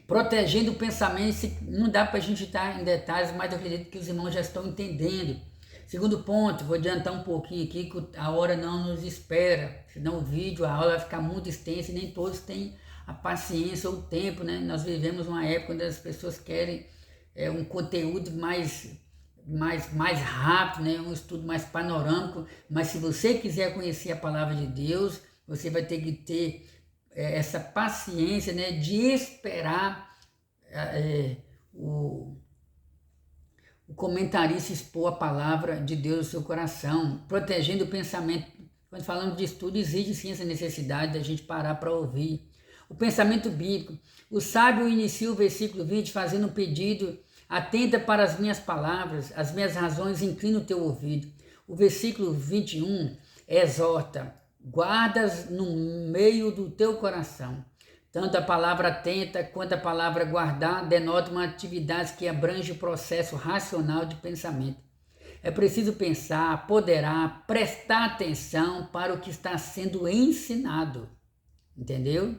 S1: Protegendo o pensamento, não dá para a gente estar em detalhes, mas eu acredito que os irmãos já estão entendendo. Segundo ponto, vou adiantar um pouquinho aqui, que a hora não nos espera, senão a aula vai ficar muito extensa e nem todos têm a paciência ou o tempo, né? Nós vivemos uma época onde as pessoas querem um conteúdo mais rápido, né? Um estudo mais panorâmico, mas se você quiser conhecer a palavra de Deus, você vai ter que ter essa paciência, né, de esperar o comentarista expor a palavra de Deus no seu coração, protegendo o pensamento Quando falamos de estudo, existe sim essa necessidade da gente parar para ouvir. O pensamento bíblico. O sábio inicia o versículo 20 fazendo um pedido: atenta para as minhas palavras, as minhas razões, inclina o teu ouvido. O versículo 21 exorta: guardas no meio do teu coração. Tanto a palavra atenta quanto a palavra guardar denota uma atividade que abrange o processo racional de pensamento. É preciso pensar, ponderar, prestar atenção para o que está sendo ensinado. Entendeu?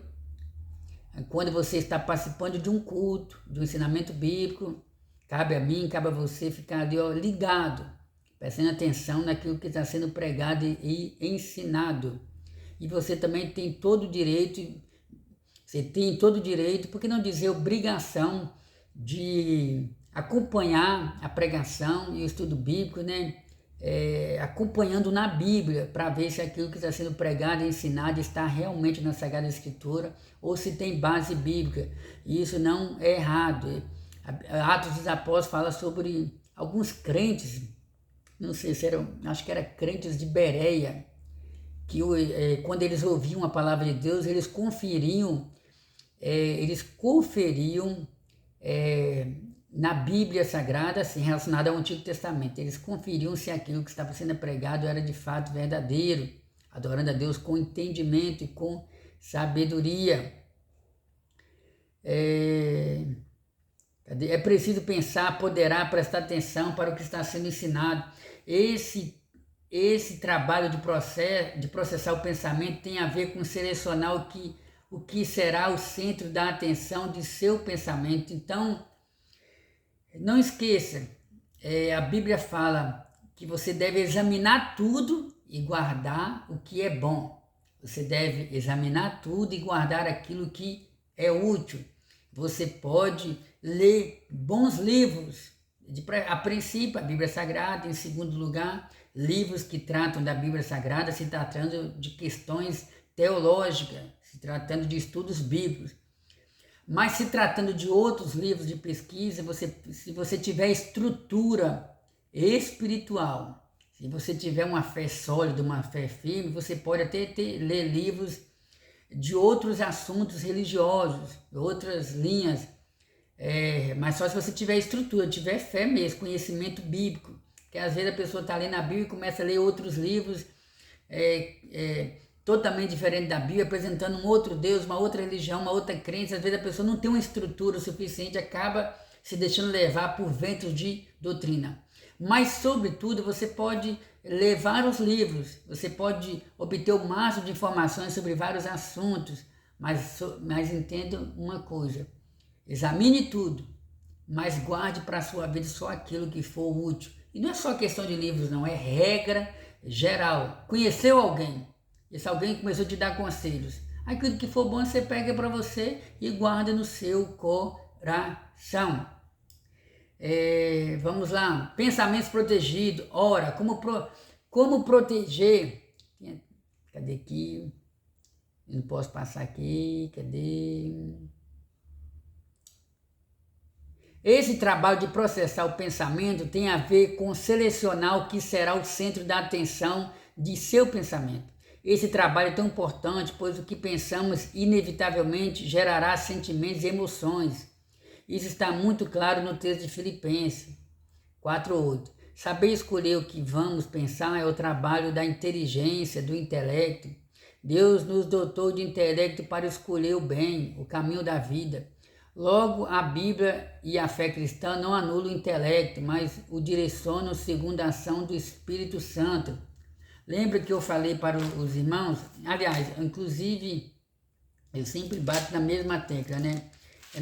S1: Quando você está participando de um culto, de um ensinamento bíblico, cabe a mim, cabe a você ficar ali, ligado, prestando atenção naquilo que está sendo pregado e ensinado. E você também tem todo o direito, por que não dizer obrigação, de acompanhar a pregação e o estudo bíblico, né? Acompanhando na Bíblia, para ver se aquilo que está sendo pregado e ensinado está realmente na Sagrada Escritura ou se tem base bíblica. E isso não é errado. Atos dos Apóstolos fala sobre alguns crentes, não sei se eram, acho que eram crentes de Bereia, que quando eles ouviam a palavra de Deus, eles conferiam na Bíblia Sagrada, assim, relacionada ao Antigo Testamento. Eles conferiam se aquilo que estava sendo pregado era de fato verdadeiro, adorando a Deus com entendimento e com sabedoria. É preciso pensar, ponderar, prestar atenção para o que está sendo ensinado. Esse trabalho de processar o pensamento tem a ver com selecionar o que será o centro da atenção de seu pensamento. Então, não esqueça, a Bíblia fala que você deve examinar tudo e guardar o que é bom. Você deve examinar tudo e guardar aquilo que é útil. Você pode ler bons livros, a princípio a Bíblia Sagrada, em segundo lugar, livros que tratam da Bíblia Sagrada, se tratando de questões teológicas, se tratando de estudos bíblicos. Mas se tratando de outros livros de pesquisa, se você tiver estrutura espiritual, se você tiver uma fé sólida, uma fé firme, você pode até ler livros de outros assuntos religiosos, outras linhas, mas só se você tiver estrutura, tiver fé mesmo, conhecimento bíblico, que às vezes a pessoa está lendo a Bíblia e começa a ler outros livros totalmente diferente da Bíblia, apresentando um outro Deus, uma outra religião, uma outra crença. Às vezes a pessoa não tem uma estrutura suficiente, acaba se deixando levar por ventos de doutrina. Mas, sobretudo, você pode ler vários livros, você pode obter o máximo de informações sobre vários assuntos, mas entenda uma coisa: examine tudo, mas guarde para a sua vida só aquilo que for útil. E não é só questão de livros, não, é regra geral. Conheceu alguém? Esse alguém começou a te dar conselhos. Aquilo que for bom você pega para você e guarda no seu coração. Vamos lá. Pensamentos protegidos. Ora, como proteger? Cadê aqui? Eu não posso passar aqui. Cadê? Esse trabalho de processar o pensamento tem a ver com selecionar o que será o centro da atenção de seu pensamento. Esse trabalho é tão importante, pois o que pensamos inevitavelmente gerará sentimentos e emoções. Isso está muito claro no texto de Filipenses 4:8. Saber escolher o que vamos pensar é o trabalho da inteligência, do intelecto. Deus nos dotou de intelecto para escolher o bem, o caminho da vida. Logo, a Bíblia e a fé cristã não anulam o intelecto, mas o direcionam segundo a ação do Espírito Santo. Lembra que eu falei para os irmãos? Aliás, inclusive, eu sempre bato na mesma tecla, né?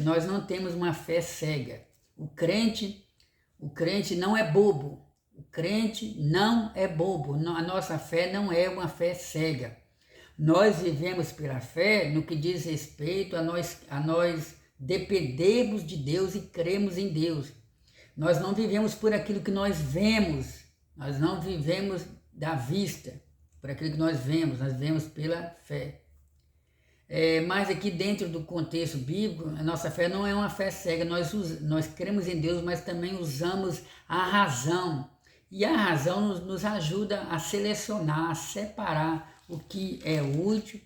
S1: Nós não temos uma fé cega. O crente não é bobo. O crente não é bobo. A nossa fé não é uma fé cega. Nós vivemos pela fé no que diz respeito a nós dependemos de Deus e cremos em Deus. Nós não vivemos por aquilo que nós vemos. Nós não vivemos da vista, por aquilo que nós vemos pela fé. Mas aqui dentro do contexto bíblico, a nossa fé não é uma fé cega, nós cremos em Deus, mas também usamos a razão. E a razão nos ajuda a selecionar, a separar o que é útil,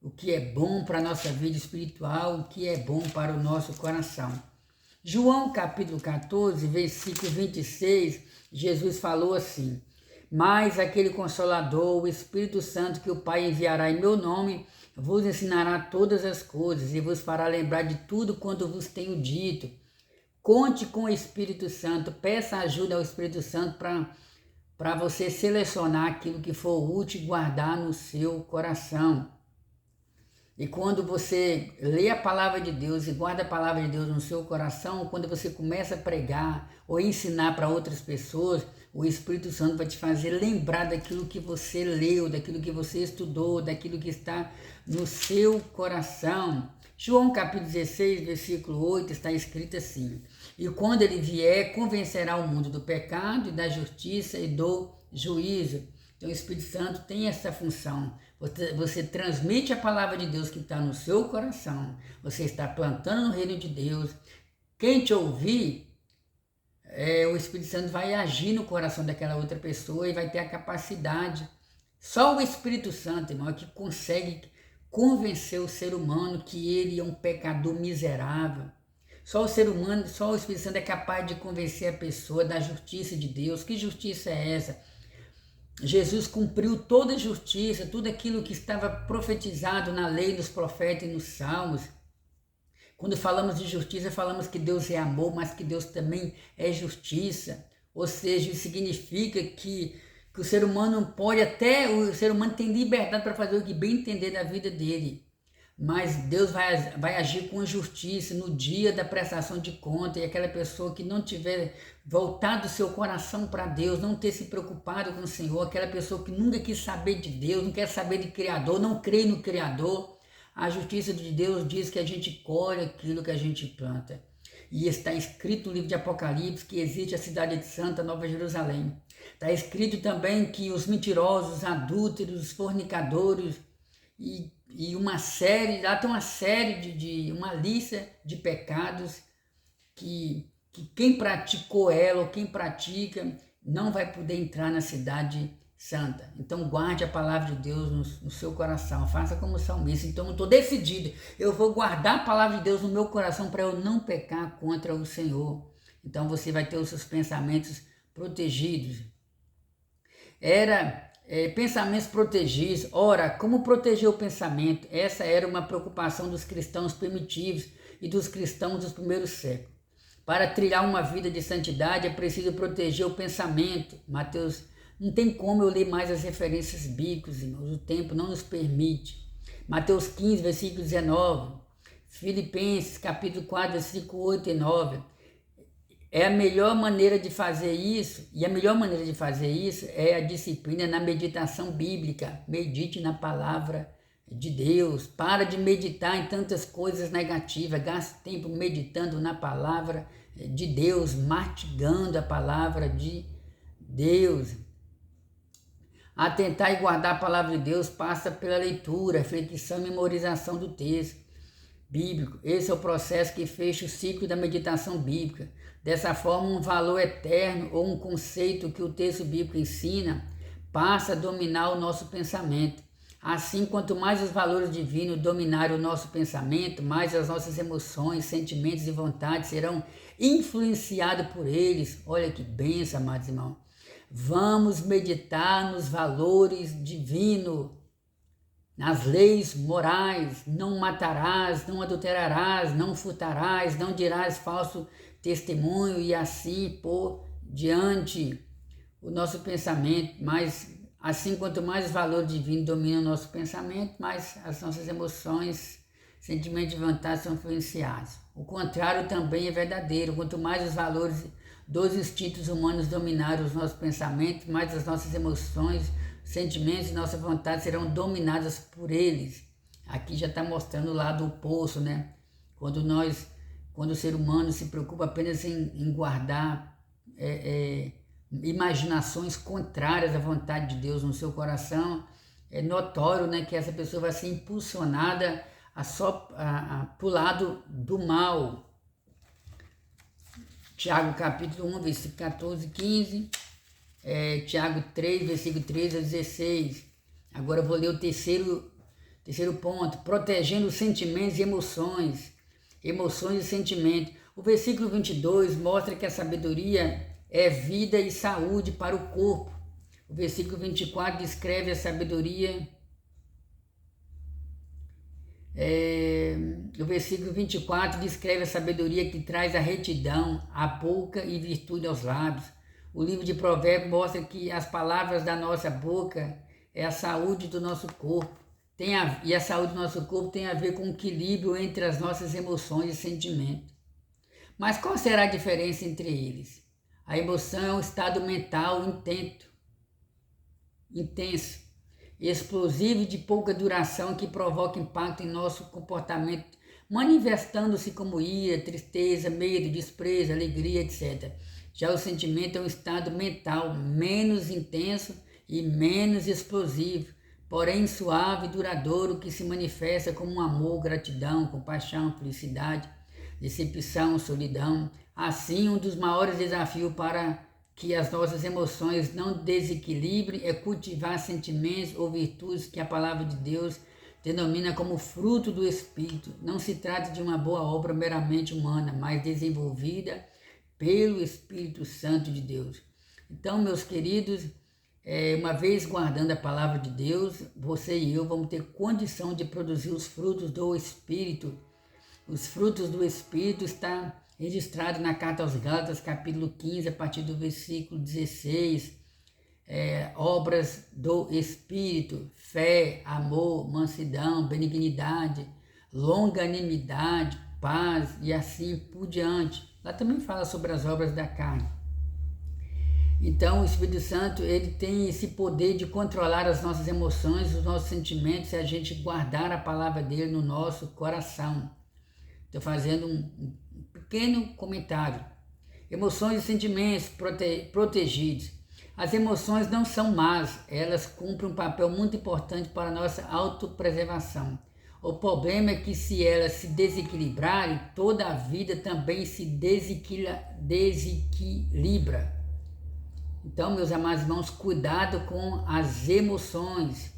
S1: o que é bom para a nossa vida espiritual, o que é bom para o nosso coração. João capítulo 14, versículo 26, Jesus falou assim: mas aquele Consolador, o Espírito Santo, que o Pai enviará em meu nome, vos ensinará todas as coisas e vos fará lembrar de tudo quanto vos tenho dito. Conte com o Espírito Santo, peça ajuda ao Espírito Santo para você selecionar aquilo que for útil e guardar no seu coração. E quando você lê a palavra de Deus e guarda a palavra de Deus no seu coração, quando você começa a pregar ou ensinar para outras pessoas, o Espírito Santo vai te fazer lembrar daquilo que você leu, daquilo que você estudou, daquilo que está no seu coração. João capítulo 16, versículo 8, está escrito assim: e quando ele vier, convencerá o mundo do pecado e da justiça e do juízo. Então o Espírito Santo tem essa função. Você transmite a palavra de Deus que está no seu coração. Você está plantando no reino de Deus. Quem te ouvir, o Espírito Santo vai agir no coração daquela outra pessoa e vai ter a capacidade. Só o Espírito Santo, irmão, é que consegue convencer o ser humano que ele é um pecador miserável. Só o Espírito Santo é capaz de convencer a pessoa da justiça de Deus. Que justiça é essa? Jesus cumpriu toda a justiça, tudo aquilo que estava profetizado na lei, nos profetas e nos salmos. Quando falamos de justiça, falamos que Deus é amor, mas que Deus também é justiça. Ou seja, isso significa que o ser humano o ser humano tem liberdade para fazer o que bem entender da vida dele. Mas Deus vai agir com justiça no dia da prestação de conta, e aquela pessoa que não tiver voltado o seu coração para Deus, não ter se preocupado com o Senhor, aquela pessoa que nunca quis saber de Deus, não quer saber de Criador, não crê no Criador, a justiça de Deus diz que a gente colhe aquilo que a gente planta. E está escrito no livro de Apocalipse que existe a cidade de Santa Nova Jerusalém. Está escrito também que os mentirosos, adúlteros, os fornicadores e uma série, lá tem uma série uma lista de pecados que quem praticou ela ou quem pratica não vai poder entrar na cidade santa. Então guarde a palavra de Deus no seu coração, faça como salmista. Então eu estou decidido, eu vou guardar a palavra de Deus no meu coração para eu não pecar contra o Senhor. Então você vai ter os seus pensamentos protegidos. Pensamentos protegidos. Ora, como proteger o pensamento? Essa era uma preocupação dos cristãos primitivos e dos cristãos dos primeiros séculos. Para trilhar uma vida de santidade é preciso proteger o pensamento. Mateus, não tem como eu ler mais as referências bíblicas, irmãos, o tempo não nos permite. Mateus 15, versículo 19, Filipenses capítulo 4, versículo 8 e 9. É a melhor maneira de fazer isso, e a melhor maneira de fazer isso é a disciplina na meditação bíblica. Medite na palavra de Deus. Para de meditar em tantas coisas negativas. Gaste tempo meditando na palavra de Deus, mastigando a palavra de Deus. Atentar e guardar a palavra de Deus passa pela leitura, reflexão e memorização do texto bíblico. Esse é o processo que fecha o ciclo da meditação bíblica. Dessa forma, um valor eterno ou um conceito que o texto bíblico ensina passa a dominar o nosso pensamento. Assim, quanto mais os valores divinos dominarem o nosso pensamento, mais as nossas emoções, sentimentos e vontades serão influenciados por eles. Olha que bênção, amados irmãos. Vamos meditar nos valores divinos, nas leis morais. Não matarás, não adulterarás, não furtarás, não dirás falso testemunho, e assim por diante. O nosso pensamento, mas assim, quanto mais os valores divinos dominam o nosso pensamento, mais as nossas emoções, sentimentos e vontades são influenciados. O contrário também é verdadeiro. Quanto mais os valores dos instintos humanos dominarem os nossos pensamentos, mais as nossas emoções, sentimentos e nossas vontades serão dominadas por eles. Aqui já está mostrando o lado oposto, né? Quando o ser humano se preocupa apenas em guardar imaginações contrárias à vontade de Deus no seu coração, é notório, né, que essa pessoa vai ser impulsionada para o lado do mal. Tiago capítulo 1, versículo 14 e 15. Tiago 3, versículo 13 a 16. Agora eu vou ler o terceiro ponto. Protegendo os sentimentos e emoções. Emoções e sentimentos. O versículo 22 mostra que a sabedoria é vida e saúde para o corpo. O versículo 24 descreve a sabedoria. O versículo 24 descreve a sabedoria que traz a retidão, a boca e virtude aos lábios. O livro de Provérbios mostra que as palavras da nossa boca é a saúde do nosso corpo. E a saúde do nosso corpo tem a ver com o equilíbrio entre as nossas emoções e sentimentos. Mas qual será a diferença entre eles? A emoção é um estado mental intenso, explosivo e de pouca duração que provoca impacto em nosso comportamento, manifestando-se como ira, tristeza, medo, desprezo, alegria, etc. Já o sentimento é um estado mental menos intenso e menos explosivo, porém suave e duradouro, que se manifesta como um amor, gratidão, compaixão, felicidade, decepção, solidão. Assim, um dos maiores desafios para que as nossas emoções não desequilibrem é cultivar sentimentos ou virtudes que a palavra de Deus denomina como fruto do Espírito. Não se trata de uma boa obra meramente humana, mas desenvolvida pelo Espírito Santo de Deus. Então, meus queridos, uma vez guardando a palavra de Deus, você e eu vamos ter condição de produzir os frutos do Espírito. Os frutos do Espírito estão registrados na carta aos Gálatas, capítulo 15, a partir do versículo 16. Obras do Espírito: fé, amor, mansidão, benignidade, longanimidade, paz e assim por diante. Lá também fala sobre as obras da carne. Então o Espírito Santo, ele tem esse poder de controlar as nossas emoções, os nossos sentimentos, se a gente guardar a palavra dele no nosso coração. Estou fazendo um pequeno comentário. Emoções e sentimentos protegidos. As emoções não são más, elas cumprem um papel muito importante para a nossa autopreservação. O problema é que se elas se desequilibrarem, toda a vida também se desequilibra. Então, meus amados irmãos, cuidado com as emoções.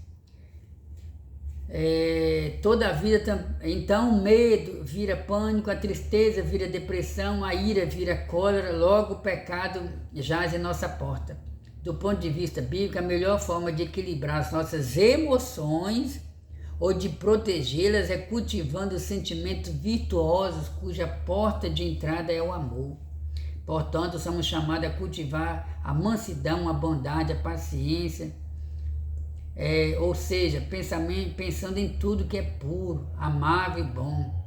S1: Toda a vida, então o medo vira pânico, a tristeza vira depressão, a ira vira cólera, logo o pecado jaz em nossa porta. Do ponto de vista bíblico, a melhor forma de equilibrar as nossas emoções ou de protegê-las é cultivando sentimentos virtuosos cuja porta de entrada é o amor. Portanto, somos chamados a cultivar a mansidão, a bondade, a paciência, ou seja, pensando em tudo que é puro, amável e bom.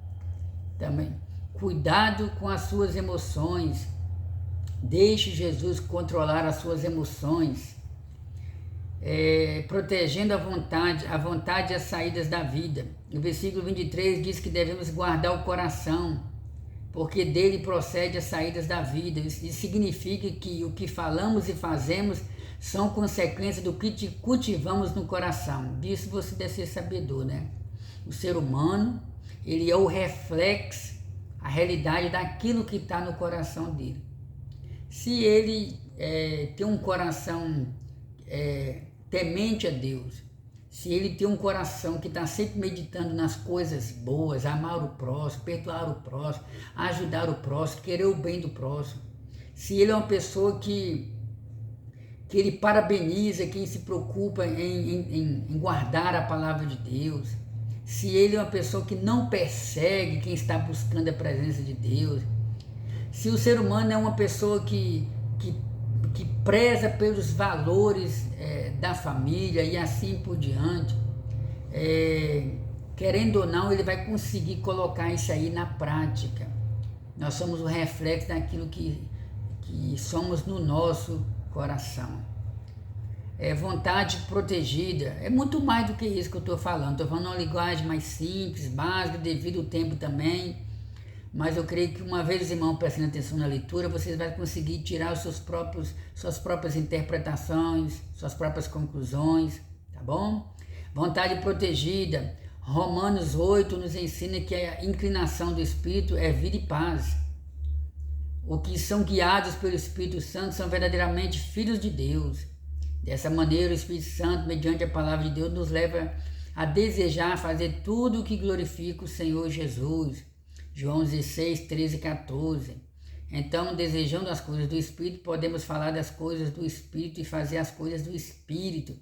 S1: Também, cuidado com as suas emoções. Deixe Jesus controlar as suas emoções. Protegendo a vontade e as saídas da vida. O versículo 23 diz que devemos guardar o coração, porque dele procede as saídas da vida. Isso significa que o que falamos e fazemos são consequências do que cultivamos no coração. Disso você deve ser sabedor, né? O ser humano, ele é o reflexo, a realidade daquilo que está no coração dele. Se ele tem um coração temente a Deus, se ele tem um coração que está sempre meditando nas coisas boas, amar o próximo, perdoar o próximo, ajudar o próximo, querer o bem do próximo, se ele é uma pessoa que ele parabeniza quem se preocupa em guardar a palavra de Deus, se ele é uma pessoa que não persegue quem está buscando a presença de Deus, se o ser humano é uma pessoa que preza pelos valores da família e assim por diante, querendo ou não, ele vai conseguir colocar isso aí na prática. Nós somos o reflexo daquilo que somos no nosso coração. Vontade protegida, é muito mais do que isso que eu estou falando. Estou falando uma linguagem mais simples, básica, devido ao tempo também, mas eu creio que uma vez os irmãos prestando atenção na leitura, vocês vão conseguir tirar suas próprias interpretações, suas próprias conclusões, tá bom? Vontade protegida, Romanos 8 nos ensina que a inclinação do Espírito é vida e paz. ou que são guiados pelo Espírito Santo são verdadeiramente filhos de Deus. Dessa maneira, o Espírito Santo, mediante a palavra de Deus, nos leva a desejar fazer tudo o que glorifica o Senhor Jesus. João 16, 13 e 14. Então, desejando as coisas do Espírito, podemos falar das coisas do Espírito e fazer as coisas do Espírito.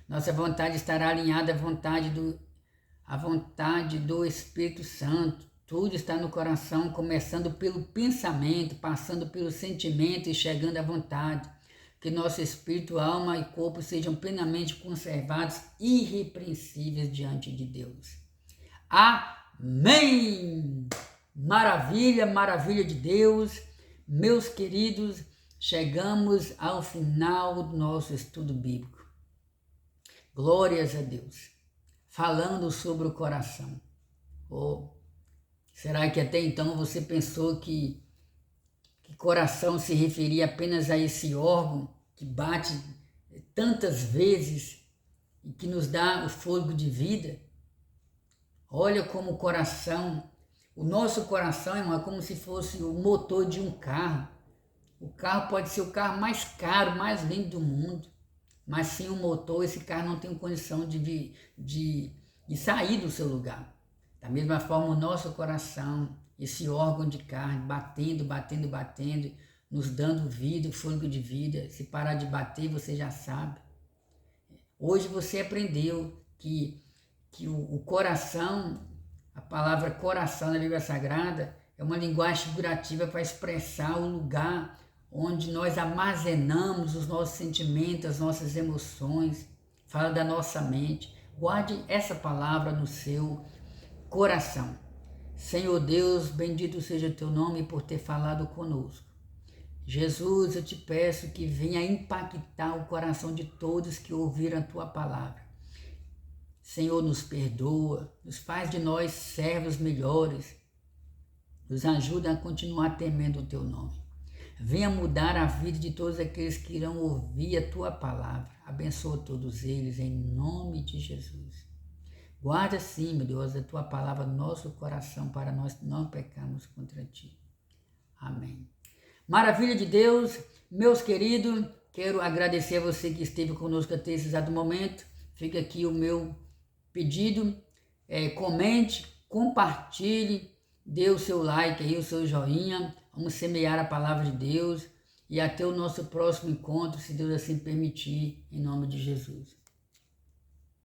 S1: Nossa vontade estará alinhada à vontade do Espírito Santo. Tudo está no coração, começando pelo pensamento, passando pelo sentimento e chegando à vontade. Que nosso espírito, alma e corpo sejam plenamente conservados, irrepreensíveis diante de Deus. Amém! Maravilha, maravilha de Deus. Meus queridos, chegamos ao final do nosso estudo bíblico. Glórias a Deus. Falando sobre o coração. Será que até então você pensou que coração se referia apenas a esse órgão que bate tantas vezes e que nos dá o fôlego de vida? Olha como o nosso coração, irmão, é como se fosse o motor de um carro. O carro pode ser o carro mais caro, mais lindo do mundo, mas sem o motor, esse carro não tem condição de sair do seu lugar. Da mesma forma, o nosso coração, esse órgão de carne, batendo, nos dando vida, fôlego de vida. Se parar de bater, você já sabe. Hoje você aprendeu que o coração, a palavra coração na Bíblia Sagrada, é uma linguagem figurativa para expressar o lugar onde nós armazenamos os nossos sentimentos, as nossas emoções. Fala da nossa mente. Guarde essa palavra no seu coração. Senhor Deus, bendito seja o teu nome por ter falado conosco. Jesus, eu te peço que venha impactar o coração de todos que ouviram a tua palavra. Senhor, nos perdoa, nos faz de nós servos melhores, nos ajuda a continuar temendo o teu nome. Venha mudar a vida de todos aqueles que irão ouvir a tua palavra. Abençoa todos eles em nome de Jesus. Guarda sim, meu Deus, a tua palavra no nosso coração para nós não pecarmos contra ti. Amém. Maravilha de Deus, meus queridos, quero agradecer a você que esteve conosco até esse exato momento. Fica aqui o meu pedido, comente, compartilhe, dê o seu like aí, o seu joinha, vamos semear a palavra de Deus e até o nosso próximo encontro, se Deus assim permitir, em nome de Jesus.